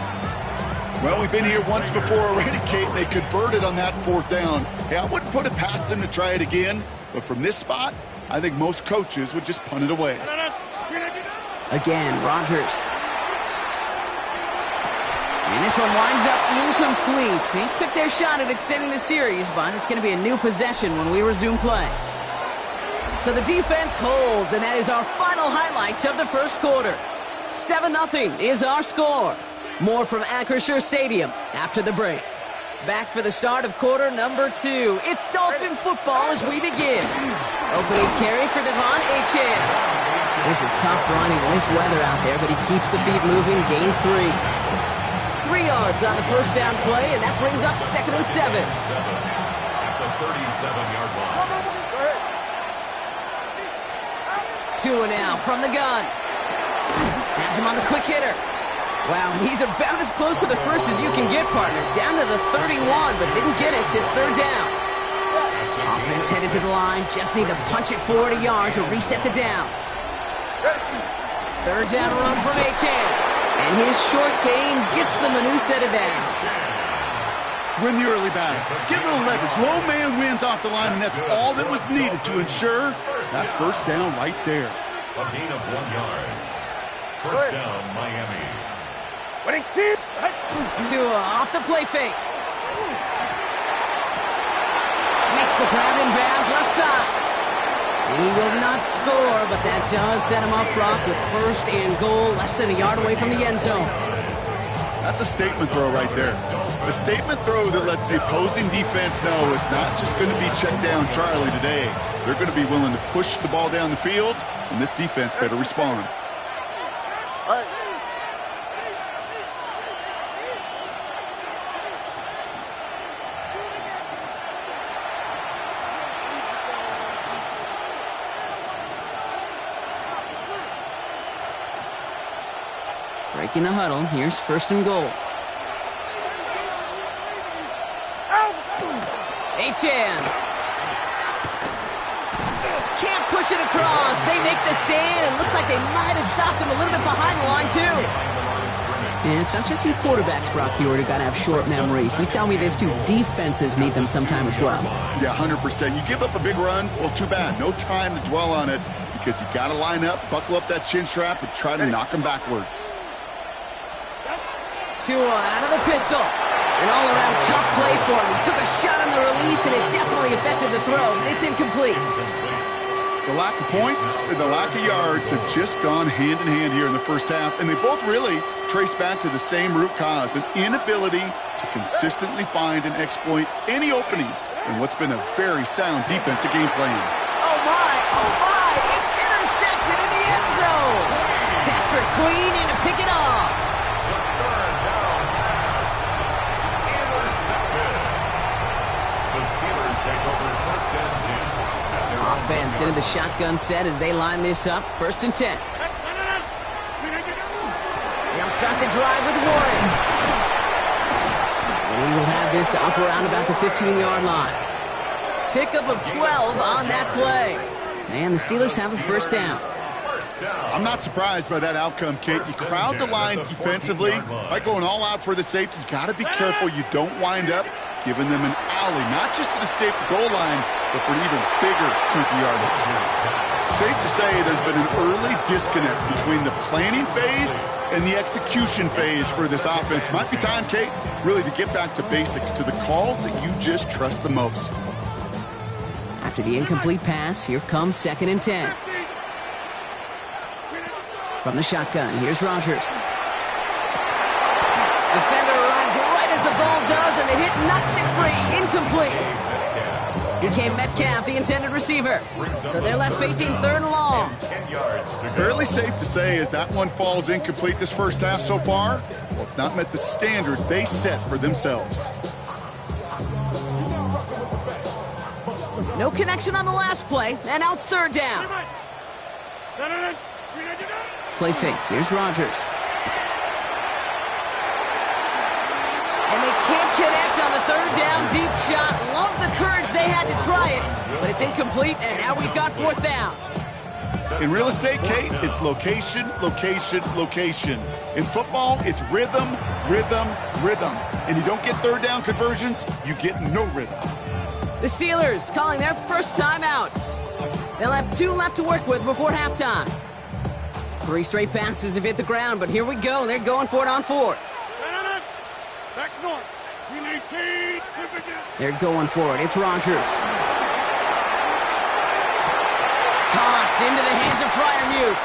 Well, we've been here once before already, Kate, and they converted on that 4th down. Hey, I wouldn't put it past them to try it again, but from this spot, I think most coaches would just punt it away. Again, Rodgers. And this one winds up incomplete. He took their shot at extending the series, but it's going to be a new possession when we resume play. So the defense holds, and that is our final highlight of the 1st quarter. 7-0 is our score. More from Acrisure Stadium after the break. Back for the start of quarter number 2. It's Dolphin football as we begin. Opening carry for Devon Achane. This is tough running in this weather out there, but he keeps the feet moving, gains 3. 3 yards on the 1st down play, and that brings up 2nd and 7. At the 37-yard line. Tua now from the gun. Has him on the quick hitter. Wow, and he's about as close to the 1st as you can get, partner. Down to the 31, but didn't get it. It's 3rd down. Offense headed to the line. Just need to punch it forward a yard to reset the downs. 3rd down run from Achane. And his short gain gets them a new set of downs. Win the early battle. Get a little leverage. Low man wins off the line, and that's all that was needed to ensure that 1st down right there. A gain of 1 yard. 1st down, Miami. Tua off the play fake. Makes the grab in bounds left side. And he will not score, but that does set him up, Brock, with 1st and goal, less than a yard away from the end zone. That's a statement throw right there. A statement throw that lets the opposing defense know it's not just going to be check down Charlie today. They're going to be willing to push the ball down the field, and this defense better respond. Breaking the huddle. Here's 1st and goal. Achane. Can't push it across. They make the stand. It looks like they might have stopped him a little bit behind the line, too. And it's not just you quarterbacks, Brock Huard, who got to have short memories. You tell me this, too. Defenses need them sometime as well. Yeah, 100%. You give up a big run, well, too bad. No time to dwell on it because you got to line up, buckle up that chin strap, and try to knock them backwards. Tua out of the pistol. An all-around tough play for him. He took a shot on the release, and it definitely affected the throw. It's incomplete. The lack of points and the lack of yards have just gone hand in hand here in the 1st half, and they both really trace back to the same root cause, an inability to consistently find and exploit any opening in what's been a very sound defensive game plan. Oh my, it's intercepted in the end zone. Patrick Queen in to pick it off. Offense into the shotgun set as they line this up. 1st and 10. They'll start the drive with Warren. And he will have this to up around about the 15-yard line. Pickup of 12 on that play. And the Steelers have a 1st down. I'm not surprised by that outcome, Kate. You crowd the line defensively by going all out for the safety. You got to be careful you don't wind up giving them an alley, not just to escape the goal line, but for an even bigger chunky yardage. Safe to say there's been an early disconnect between the planning phase and the execution phase for this offense. Might be time, Kate, really to get back to basics, to the calls that you just trust the most. After the incomplete pass, here comes 2nd and 10. From the shotgun, here's Rodgers. Defender arrives right as the ball does, and the hit knocks it free. Incomplete. DK Metcalf, the intended receiver. So they're left facing 3rd and long. Fairly safe to say as that one falls incomplete this first half so far, well, it's not met the standard they set for themselves. No connection on the last play, and now it's 3rd down. Play fake, here's Rodgers. And they can't connect on the 3rd down deep shot. Love the courage they had to try it, but it's incomplete, and now we've got 4th down. In real estate, Kate, it's location, location, location. In football, it's rhythm, rhythm, rhythm. And you don't get 3rd down conversions, you get no rhythm. The Steelers calling their first timeout. They'll have 2 left to work with before halftime. 3 straight passes have hit the ground, but here we go. They're going for it on 4th. They're going for it. It's Rodgers. Caught into the hands of Freiermuth.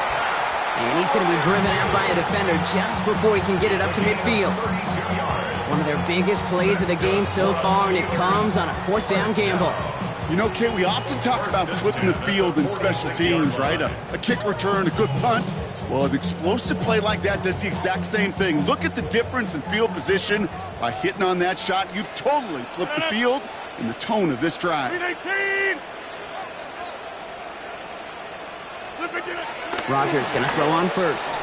And he's going to be driven out by a defender just before he can get it up to midfield. One of their biggest plays of the game so far, and it comes on a 4th down gamble. You know, Kate, we often talk about flipping the field in special teams, right? A kick return, a good punt. Well, an explosive play like that does the exact same thing. Look at the difference in field position. By hitting on that shot, you've totally flipped the field and the tone of this drive. Rodgers going to throw on first.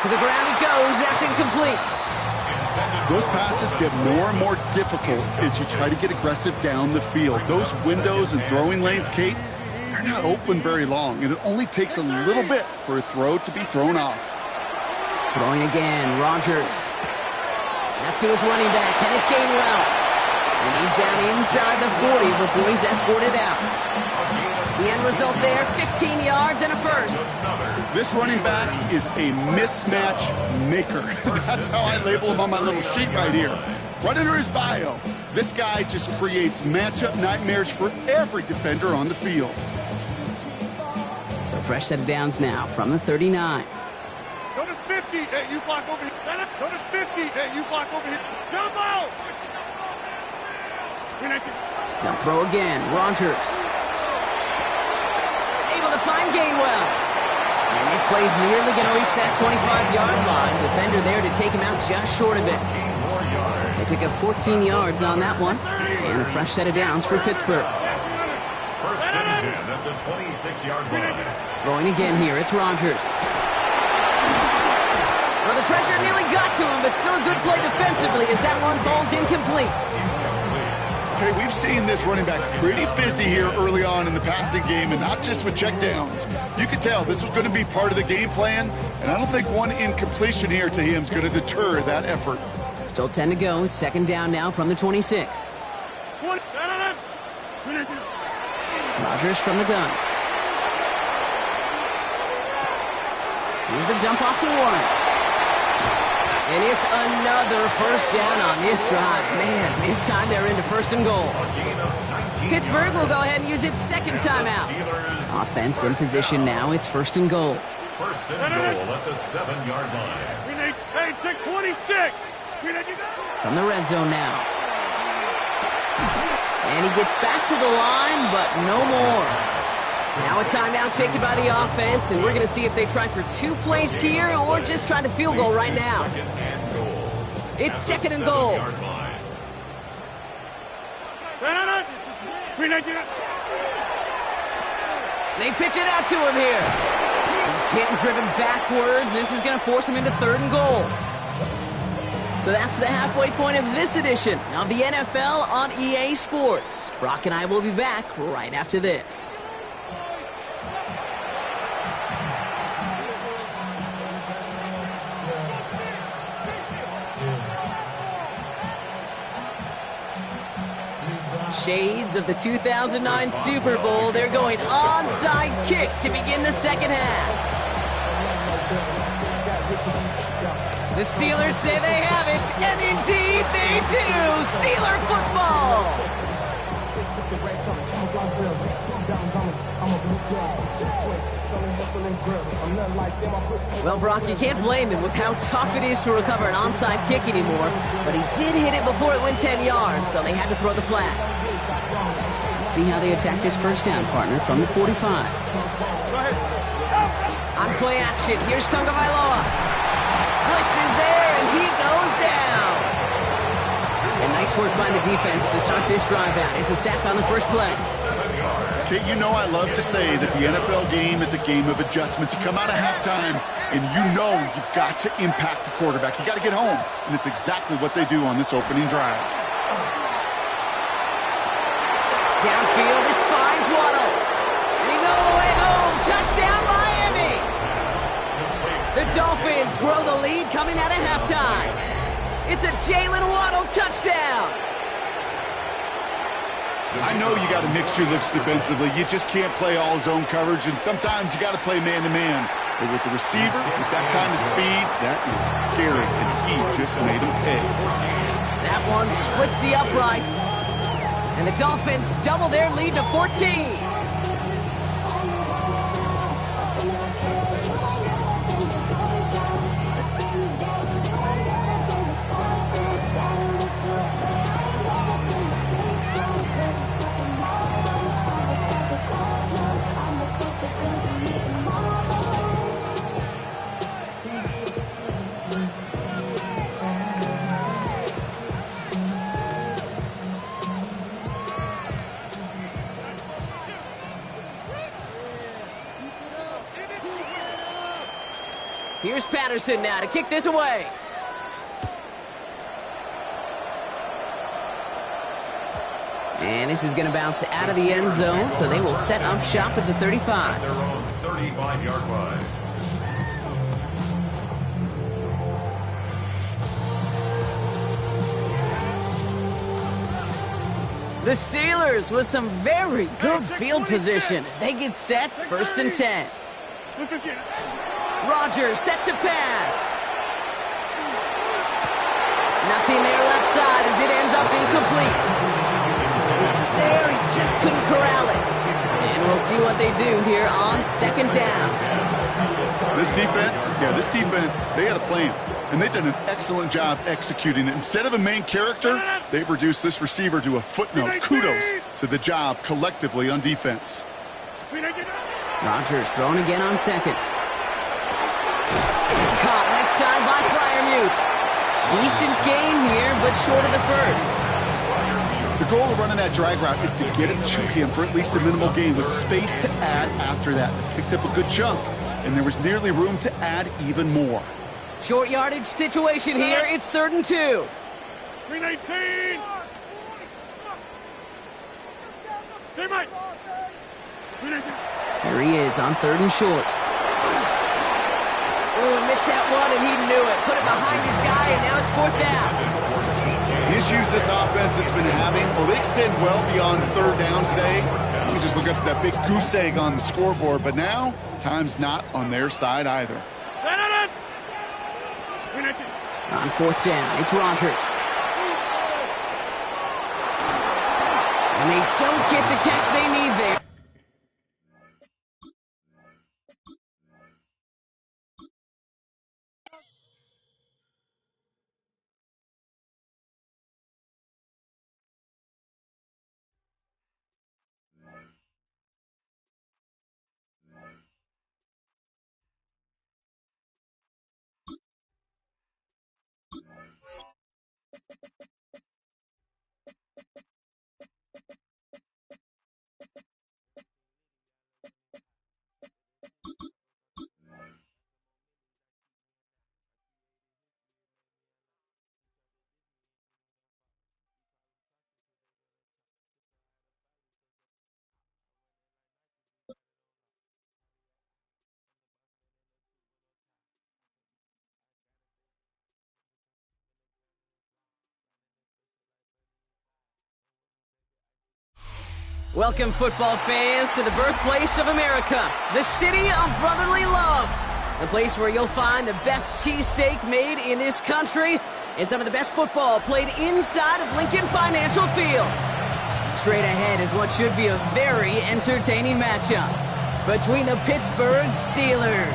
To the ground it goes. That's incomplete. Those passes get more and more difficult as you try to get aggressive down the field. Those windows and throwing lanes, Kate, they're not open very long, and it only takes a little bit for a throw to be thrown off. Throwing again, Rodgers. That's to his running back, Kenneth Gainwell. And he's down inside the 40 before he's escorted out. The end result there, 15 yards and a first. This running back is a mismatch maker. That's how I label him on my little sheet right here. Right under his bio, this guy just creates matchup nightmares for every defender on the field. So fresh set of downs now from the 39. Go to 50. Hey, you block over here. Go to 50. Hey, you block over here. Jump out. Now throw again, Rodgers. Able to find Gainwell. And this play's nearly going to reach that 25-yard line. Defender there to take him out just short of it. They pick up 14 yards on that one. And a fresh set of downs for Pittsburgh. 1st and 10 at the 26-yard line. Throwing again here, it's Rodgers. Well, the pressure nearly got to him, but still a good play defensively as that one falls incomplete. Okay, we've seen this running back pretty busy here early on in the passing game, and not just with checkdowns. You could tell this was going to be part of the game plan, and I don't think one incompletion here to him is going to deter that effort. Still 10 to go. It's 2nd down now from the 26. Rodgers from the gun. Here's the dump off to Warren. And it's another first down on this drive. Man, this time they're into 1st and goal. Pittsburgh will go ahead and use its 2nd timeout. Offense in position now. It's 1st and goal. 1st and goal at the 7-yard line. Hey, take 26. From the red zone now. And he gets back to the line, but no more. Now a timeout taken by the offense, and we're going to see if they try for 2 plays here or just try the field goal right now. It's 2nd and goal. They pitch it out to him here. He's hit and driven backwards. This is going to force him into 3rd and goal. So that's the halfway point of this edition of the NFL on EA Sports. Brock and I will be back right after this. Shades of the 2009 Super Bowl. They're going onside kick to begin the second half. The Steelers say they have it, and indeed they do. Steeler football. Well, Brock, you can't blame him with how tough it is to recover an onside kick anymore, but he did hit it before it went 10 yards, so they had to throw the flag. Let's see how they attack this first down, partner, from the 45. On play action, here's Tagovailoa. Blitz is there, and he goes down. And nice work by the defense to start this drive out. It's a sack on the first play. Kate, you know I love to say that the NFL game is a game of adjustments. You come out of halftime, and you know you've got to impact the quarterback. You got to get home, and it's exactly what they do on this opening drive. Downfield, this finds Waddle. And he's all the way home. Touchdown, Miami. The Dolphins grow the lead coming out of halftime. It's a Jalen Waddle touchdown. I know you got to mix your looks defensively. You just can't play all zone coverage, and sometimes you got to play man-to-man. But with the receiver, with that kind of speed, that is scary, and he just made him pay. That one splits the uprights. And the Dolphins double their lead to 14. Here's Patterson now to kick this away. And this is going to bounce out of the end zone, so they will set up shop at the 35. Their own 35-yard line. The Steelers with some very good field position as they get set, 1st and 10. Rodgers set to pass. Nothing there left side as it ends up incomplete. It was there, he just couldn't corral it. And we'll see what they do here on 2nd down. This defense, they had a plan. And they've done an excellent job executing it. Instead of a main character, they've reduced this receiver to a footnote. Kudos to the job collectively on defense. Rodgers throwing again on 2nd. It's caught right side by Freiermuth. Decent gain here, but short of the first. The goal of running that drag route is to get it to him for at least a minimal gain with space to add after that. They picked up a good chunk, and there was nearly room to add even more. Short yardage situation here. It's 3rd and 2. 319. Here he is on 3rd and short. Oh, he missed that one, and he knew it. Put it behind his guy, and now it's 4th down. The issues this offense has been having, well, they extend well beyond 3rd down today. You can just look up that big goose egg on the scoreboard, but now time's not on their side either. On 4th down, it's Rodgers. And they don't get the catch they need there. Welcome, football fans, to the birthplace of America, the city of brotherly love, the place where you'll find the best cheesesteak made in this country and some of the best football played inside of Lincoln Financial Field. Straight ahead is what should be a very entertaining matchup between the Pittsburgh Steelers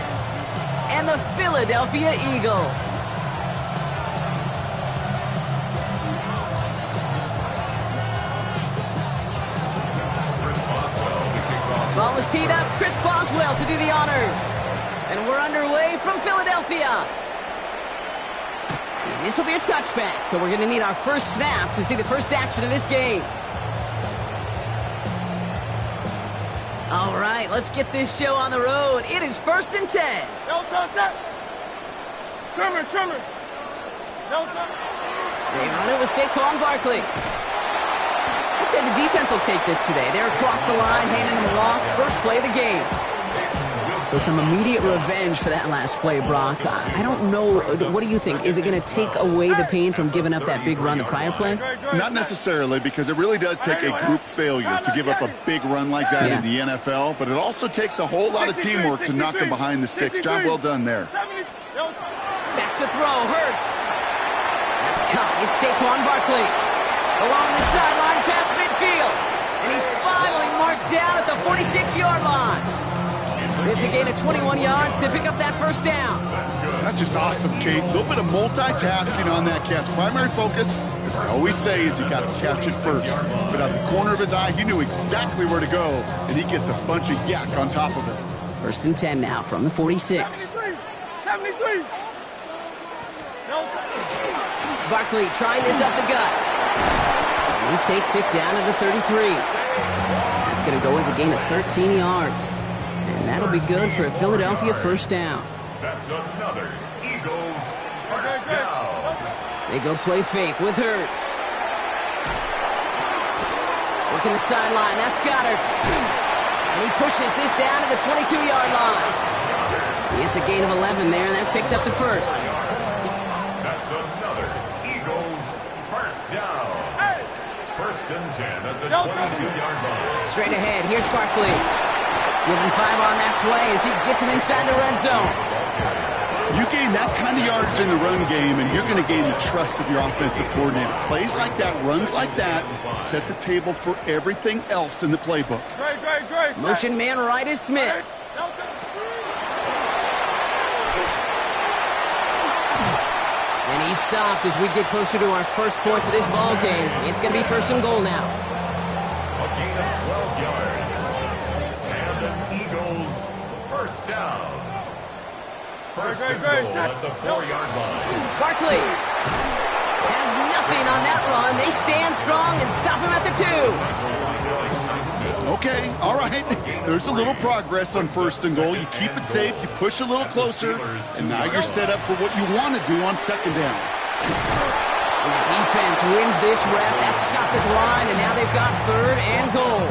and the Philadelphia Eagles. Ball is teed up. Chris Boswell to do the honors. And we're underway from Philadelphia. And this will be a touchback, so we're going to need our first snap to see the first action of this game. All right, let's get this show on the road. It is 1st and 10. Trimmer. They run it with Saquon Barkley. I'd say the defense will take this today. They're across the line, handing them a loss. First play of the game. So some immediate revenge for that last play, Brock. I don't know. What do you think? Is it going to take away the pain from giving up that big run the prior play? Not necessarily, because it really does take a group failure to give up a big run like that in the NFL, but it also takes a whole lot of teamwork to knock them behind the sticks. Job well done there. Back to throw. Hurts. That's caught. It's Saquon Barkley. Along the sideline past midfield. And he's finally marked down at the 46-yard line. It's a gain of 21 yards to pick up that first down. That's just awesome, Kate. A little bit of multitasking on that catch. Primary focus, as I always say, is you got to catch it first. But out the corner of his eye, he knew exactly where to go, and he gets a bunch of yak on top of it. 1st and 10 now from the 46. 73. Barkley trying this up the gut. He takes it down to the 33. That's going to go as a gain of 13 yards. And that'll be good for a Philadelphia first down. That's another Eagles first down. They go play fake with Hurts. Working the sideline. That's Goddard. And he pushes this down to the 22-yard line. It's a gain of 11 there, and that picks up the first. That's another Eagles first down. 1st and 10 at the 22-yard line. Straight ahead. Here's Barkley. Give him 5 on that play as he gets him inside the red zone. You gain that kind of yardage in the run game, and you're going to gain the trust of your offensive coordinator. Plays like that, runs like that, set the table for everything else in the playbook. Great. Motion man right is Smith. And he's stopped as we get closer to our first points of this ball game. It's going to be 1st and goal now. A gain of 12 yards. And the Eagles first down. 1st and goal at the 4-yard line. Barkley has nothing on that run. They stand strong and stop him at the 2. Okay, all right. There's a little progress on 1st and goal. You keep it safe, you push a little closer, and now you're set up for what you want to do on 2nd down. The defense wins this rep. That's stopped at the line, and now they've got 3rd and goal.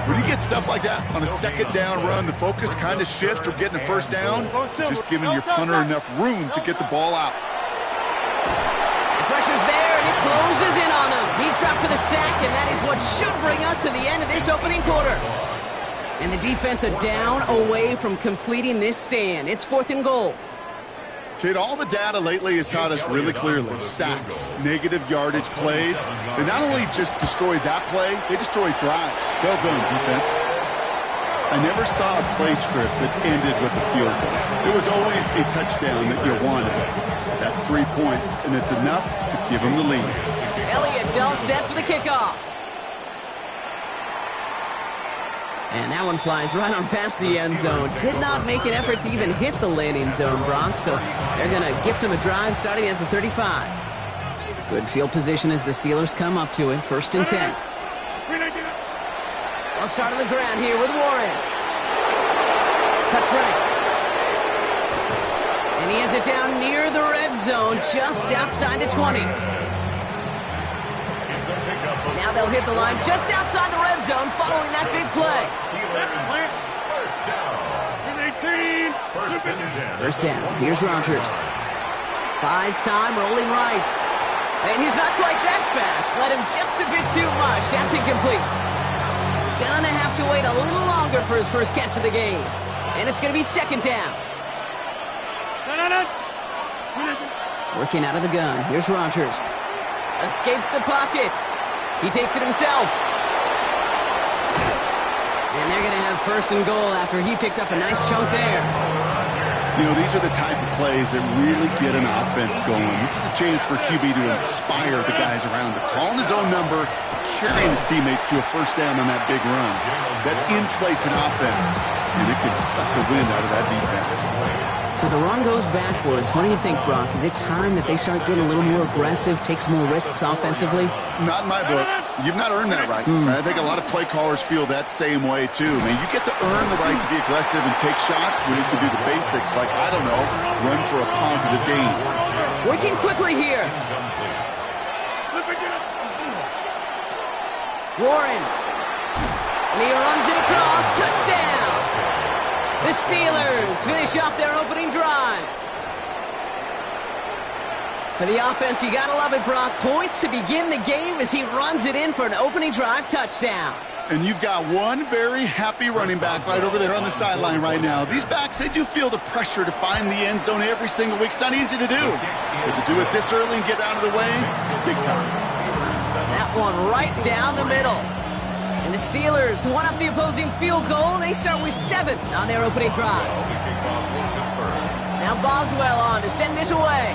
When you get stuff like that on a 2nd down run, the focus kind of shifts from getting a 1st down, just giving your punter enough room to get the ball out. The pressure's there, and it closes in on him. He's dropped for the sack, and that is what should bring us to the end of this opening quarter. And the defense are down away from completing this stand. It's 4th and goal. Kid, all the data lately has taught us really clearly. Sacks, negative yardage plays. They not only just destroy that play, they destroy drives. Well done, defense. I never saw a play script that ended with a field goal. There was always a touchdown that you wanted. That's 3 points, and it's enough to give them the lead. Elliott's all set for the kickoff. And that one flies right on past the end zone. Did not make an effort to even hit the landing zone, Brock, so they're going to gift him a drive starting at the 35. Good field position as the Steelers come up to it. 1st and 10. They'll start on the ground here with Warren. Cuts right. And he has it down near the red zone, just outside the 20. Now they'll hit the line just outside the red zone following that big play. First down. Here's Rodgers. Buys time, rolling right. And he's not quite that fast. Let him just a bit too much. That's incomplete. gonna have to wait a little longer for his first catch of the game. And it's gonna be second down. Working out of the gun. Here's Rodgers. Escapes the pocket. He takes it himself. And they're gonna have first and goal after he picked up a nice chunk there. You know, these are the type of plays that really get an offense going. This is a chance for QB to inspire the guys around him. Calling his own number, carrying his teammates to a first down on that big run. That inflates an offense, and it can suck the wind out of that defense. So the run goes backwards. What do you think, Brock? Is it time that they start getting a little more aggressive, take some more risks offensively? Not in my book. You've not earned that right. I think a lot of play callers feel that same way, too. I mean, you get to earn the right to be aggressive and take shots when you can do the basics, like, I don't know, run for a positive gain. Working quickly here. Warren. And he runs it across. Touchdown. The Steelers finish off their opening drive. For the offense, you gotta love it, Brock. Points to begin the game as he runs it in for an opening drive touchdown. And you've got one very happy running back right over there on the sideline right now. These backs, they do feel the pressure to find the end zone every single week. It's not easy to do. But to do it this early and get out of the way, big time. That one right down the middle. And the Steelers one up the opposing field goal. They start with 7 on their opening drive. Now Boswell on to send this away.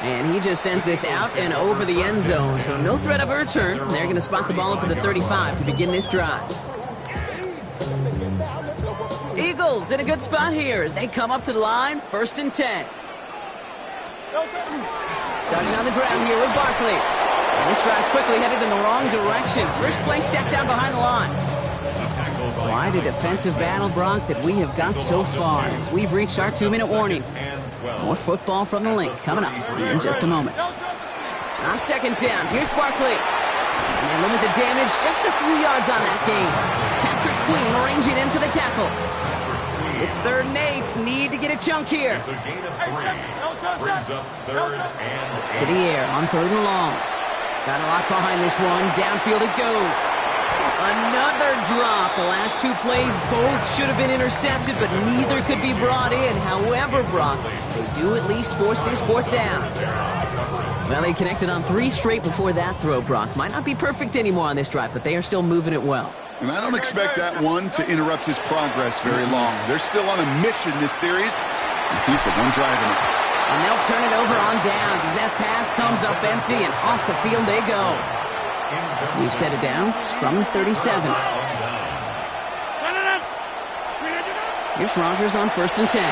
And he just sends this out and over the end zone. So no threat of a return. They're going to spot the ball up at the 35 to begin this drive. Eagles in a good spot here as they come up to the line. 1st and 10. Starting on the ground here with Barkley. And this drive's quickly headed in the wrong direction. First play set down behind the line. Quite a defensive battle, Brock, that we have got so far as we've reached our 2-minute warning. More football from the link coming up in just a moment. On second down, here's Barkley. And they limit the damage just a few yards on that gain. Patrick Queen ranging in for the tackle. It's 3rd and 8. Need to get a chunk here. It's a gain of 3. Brings up 3rd and 8. To the air on 3rd and long. Got a lot behind this one. Downfield it goes. Another drop. The last 2 plays both should have been intercepted, but neither could be brought in. However, Brock, they do at least force this 4th down. Well, they connected on 3 straight before that throw, Brock. Might not be perfect anymore on this drive, but they are still moving it well. And I don't expect that one to interrupt his progress very long. They're still on a mission this series, and he's the one driving it. And they'll turn it over on downs as that pass comes up empty, and off the field they go. We've set it downs from the 37. Here's Rodgers on 1st and 10.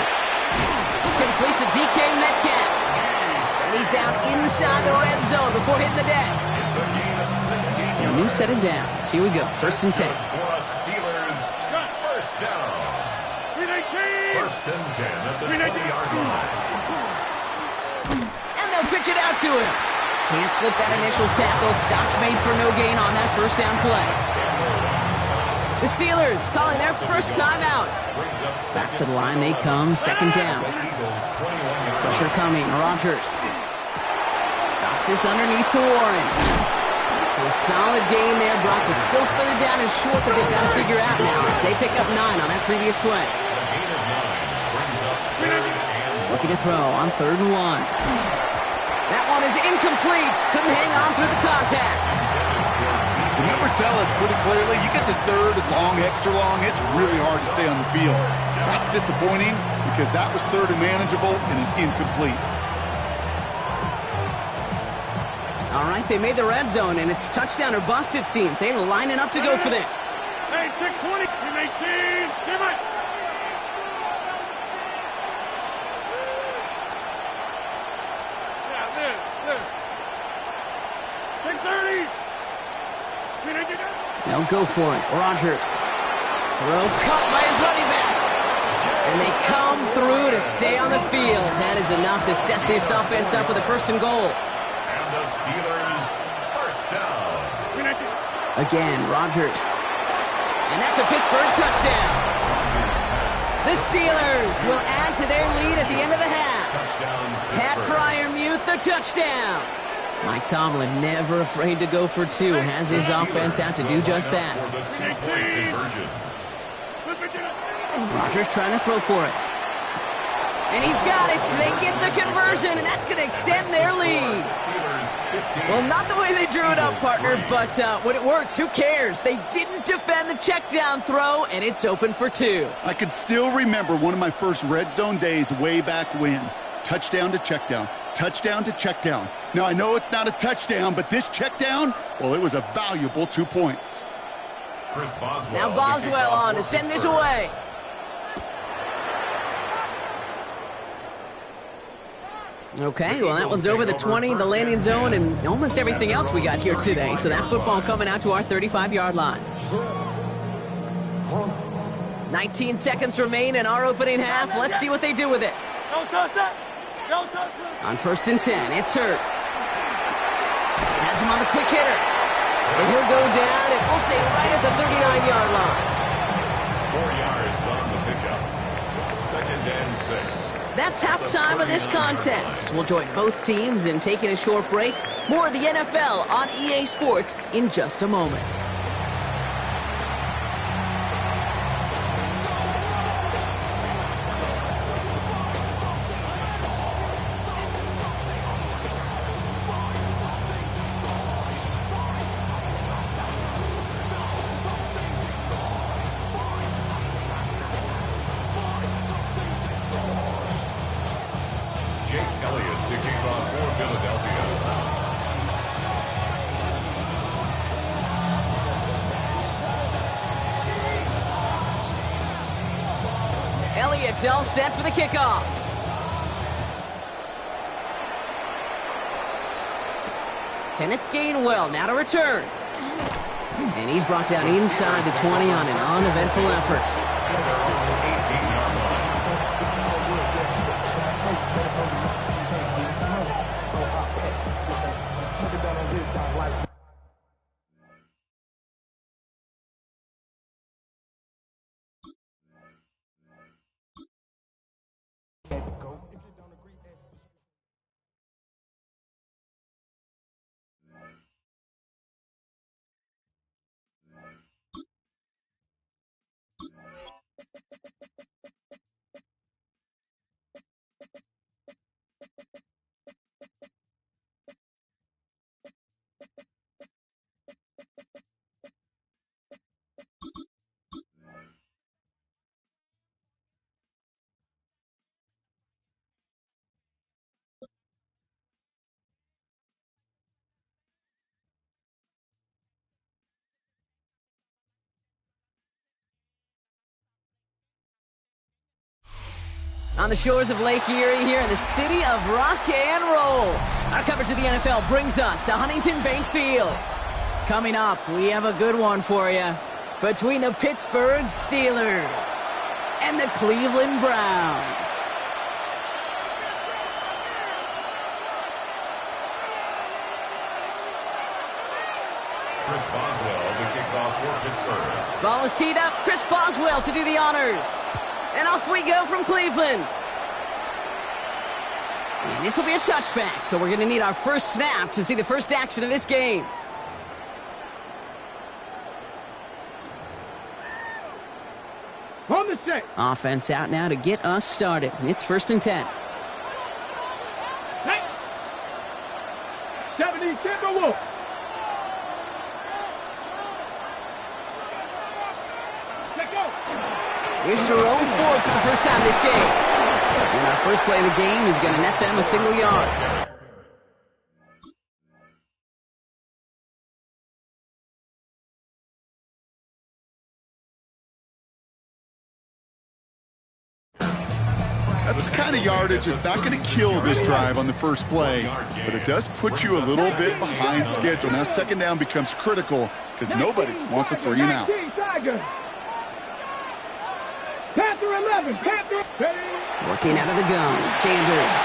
Complete to DK Metcalf. And he's down inside the red zone before hitting the deck. So a new set of downs. Here we go. 1st and 10. Steelers, first down. 1st and 10 at the 20-yard line. And they'll pitch it out to him. Can't slip that initial tackle. Stops made for no gain on that 1st down play. The Steelers calling their first timeout. Back to the line they come. 2nd down. Pressure coming. Rodgers. Drops this underneath to Warren. So a solid gain there, Brock, but still 3rd down is short that they've got to figure out now as they pick up 9 on that previous play. Looking to throw on 3rd and 1. That one is incomplete. Couldn't hang on through the contact. The numbers tell us pretty clearly, you get to 3rd and long, extra long, it's really hard to stay on the field. That's disappointing because that was 3rd and manageable and an incomplete. All right, they made the red zone, and it's touchdown or bust, it seems. They were lining up to go for this. Hey, 6-20. Team 18. Give it. Yeah, this. 6-30. They'll go for it. Rodgers. Throw cut by his running back. And they come through to stay on the field. That is enough to set this offense up with a 1st and goal. And the Steelers, first down. Again, Rodgers. And that's a Pittsburgh touchdown. The Steelers will add to their lead at the end of the half. Pat Fryermuth, the touchdown. Mike Tomlin never afraid to go for two. Has his offense out to do just that. Rodgers trying to throw for it. And he's got it. They get the conversion, and that's going to extend their lead. Well, not the way they drew it up, partner, but when it works, who cares? They didn't defend the check down throw, and it's open for two. I can still remember one of my first red zone days way back when. Touchdown to check down. Touchdown to check down. Now, I know it's not a touchdown, but this check down, well, it was a valuable 2 points. Now Boswell on to send this away. Okay, well, that one's over the 20, the landing zone, and almost everything else we got here today. So that football coming out to our 35-yard line. 19 seconds remain in our opening half. Let's see what they do with it. On 1st and 10, it's Hurts. Has him on the quick hitter. And he'll go down, and we'll say right at the 39-yard line. 4 yards on the pickup. 2nd and 6. That's halftime of this contest. We'll join both teams in taking a short break. More of the NFL on EA Sports in just a moment. Elliott's all set for the kickoff. Kenneth Gainwell now to return. And he's brought down inside the 20 on an uneventful effort. On the shores of Lake Erie here in the city of rock and roll. Our coverage of the NFL brings us to Huntington Bank Field. Coming up, we have a good one for you. Between the Pittsburgh Steelers and the Cleveland Browns. Chris Boswell, the kickoff for Pittsburgh. Ball is teed up. Chris Boswell to do the honors. And off we go from Cleveland. And this will be a touchback, so we're going to need our first snap to see the first action of this game. On the set. Offense out now to get us started. It's 1st and 10. 70, Timberwolves. Here's Jerome Ford for the first time this game. And our first play of the game is going to net them a single yard. That's the kind of yardage that's not going to kill this drive on the first play, but it does put you a little bit behind schedule. Now 2nd down becomes critical because nobody wants a 3 and out. Panther 11, Panther. Working out of the gun, Sanders.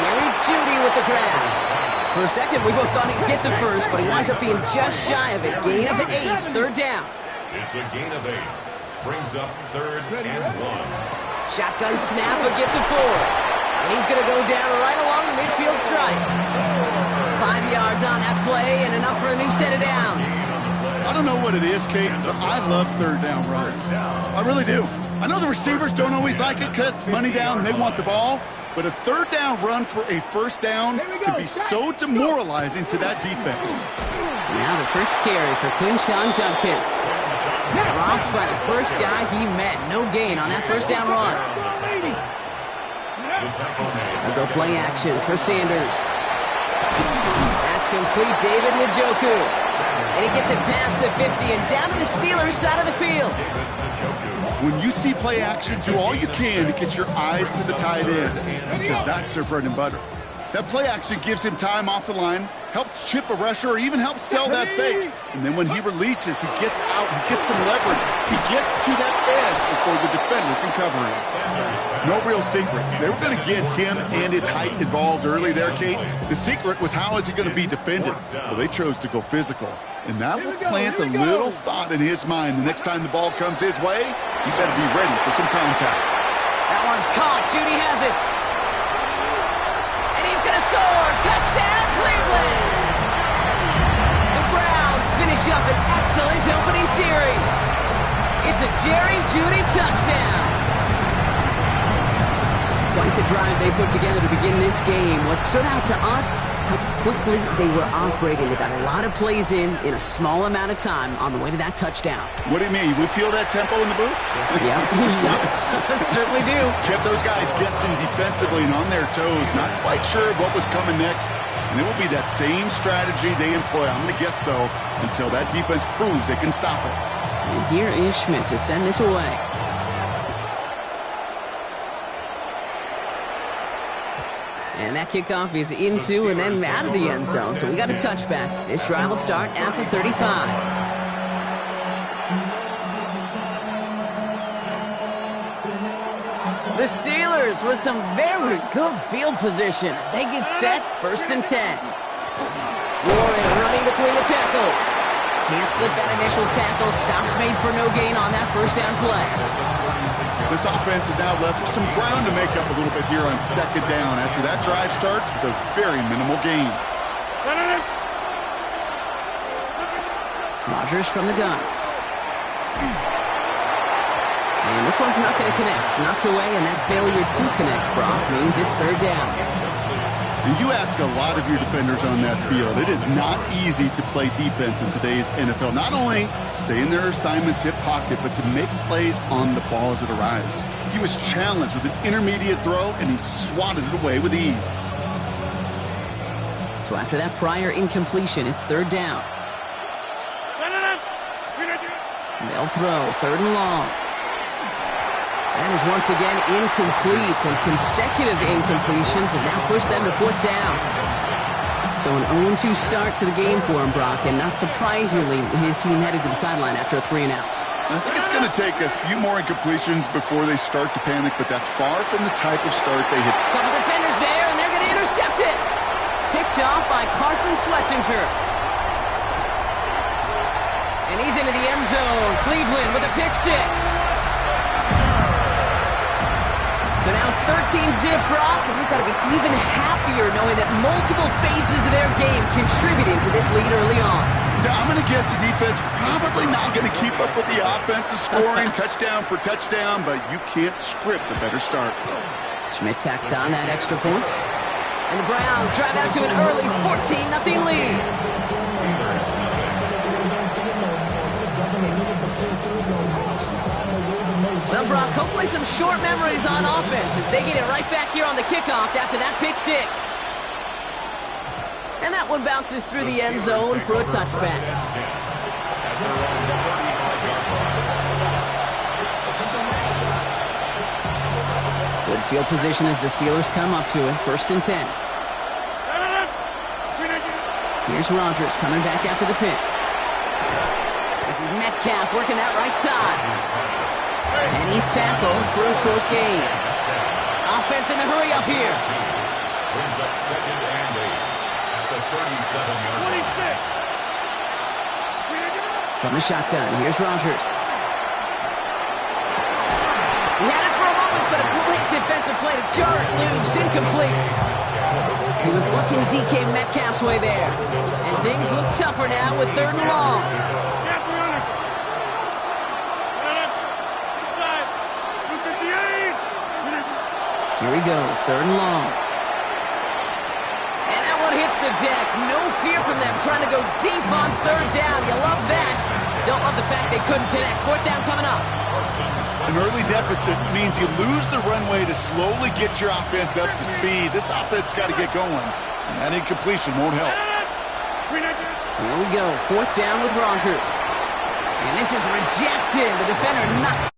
Jerry Jeudy with the grab. For a second, we both thought he'd get the first, but he winds up being just shy of it. Gain of 8, 3rd down. It's a gain of 8. Brings up 3rd and 1. Shotgun snap, a gift to Ford. And he's going to go down right along the midfield stripe. 5 yards on that play and enough for a new set of downs. I don't know what it is, Kate, but I love third down runs. I really do. I know the receivers don't always like it because it's money down and they want the ball, but a third down run for a first down can be so demoralizing to that defense. Now the first carry for Quinshon Judkins. Dropped by the first guy he met. No gain on that first down run. They'll go play action for Sanders. That's complete. David Njoku. And he gets it past the 50 and down to the Steelers' side of the field. When you see play action, do all you can to get your eyes to the tight end, because that's their bread and butter. That play action gives him time off the line, helps chip a rusher, or even helps sell that fake. And then when he releases, he gets out, he gets some leverage. He gets to that edge before the defender can cover him. No real secret. They were going to get him and his height involved early there, Kate. The secret was, how is he going to be defended? Well, they chose to go physical. And that will plant a little thought in his mind. The next time the ball comes his way, he better be ready for some contact. That one's caught. Judy has it. And he's going to score. Touchdown, Cleveland. The Browns finish up an excellent opening series. It's a Jerry Jeudy touchdown. Quite the drive they put together to begin this game. What stood out to us, how quickly they were operating. They got a lot of plays in a small amount of time on the way to that touchdown. What do you mean? We feel that tempo in the booth? Yeah, certainly do. Kept those guys guessing defensively and on their toes, not quite sure what was coming next. And it will be that same strategy they employ, I'm going to guess so, until that defense proves they can stop it. And here is Schmidt to send this away. And that kickoff is into and then out of the end zone. So we got a touchback. This drive will start at the 35. The Steelers with some very good field position as they get set, 1st and 10. Warren running between the tackles. Can't slip that initial tackle. Stops made for no gain on that first down play. This offense is now left with some ground to make up a little bit here on 2nd down after that drive starts with a very minimal gain. Rodgers from the gun. And this one's not going to connect. Knocked away, and that failure to connect, Brock, means it's 3rd down. And you ask a lot of your defenders on that field. It is not easy to play defense in today's NFL. Not only stay in their assignments, hip pocket, but to make plays on the ball as it arrives. He was challenged with an intermediate throw, and he swatted it away with ease. So after that prior incompletion, it's 3rd down. They'll throw 3rd and long. That is once again incomplete, and consecutive incompletions have now pushed them to 4th down. So an 0-2 start to the game for him, Brock, and not surprisingly, his team headed to the sideline after a 3-and-out. I think it's going to take a few more incompletions before they start to panic, but that's far from the type of start they hit. Couple defenders there, and they're going to intercept it. Picked off by Carson Schlesinger. And he's into the end zone. Cleveland with a pick 6. So now it's 13-zip, Brock, and they've got to be even happier knowing that multiple phases of their game contributing to this lead early on. I'm going to guess the defense probably not going to keep up with the offensive scoring touchdown for touchdown, but you can't script a better start. Schmidt tacks on that extra point. And the Browns drive out to an early 14-0 lead. Well, Brock, hopefully some short memories on offense as they get it right back here on the kickoff after that pick 6. And that one bounces through the end zone for a touchback. Good field position as the Steelers come up to it, 1st and 10. Here's Rodgers coming back after the pick. This is Metcalf working that right side. And he's tackled for a short gain. Offense in the hurry up here. Brings up 2nd and 8 at the 37-yard line. From the shotgun, here's Rodgers. He had it for a moment, but a great defensive play to jar it loose. Incomplete. He was looking DK Metcalf's way there. And things look tougher now with 3rd and long. Here he goes, 3rd and long. And that one hits the deck. No fear from them trying to go deep on 3rd down. You love that. Don't love the fact they couldn't connect. 4th down coming up. An early deficit means you lose the runway to slowly get your offense up to speed. This offense got to get going. And that incompletion won't help. Here we go, 4th down with Rodgers. And this is rejected. The defender knocks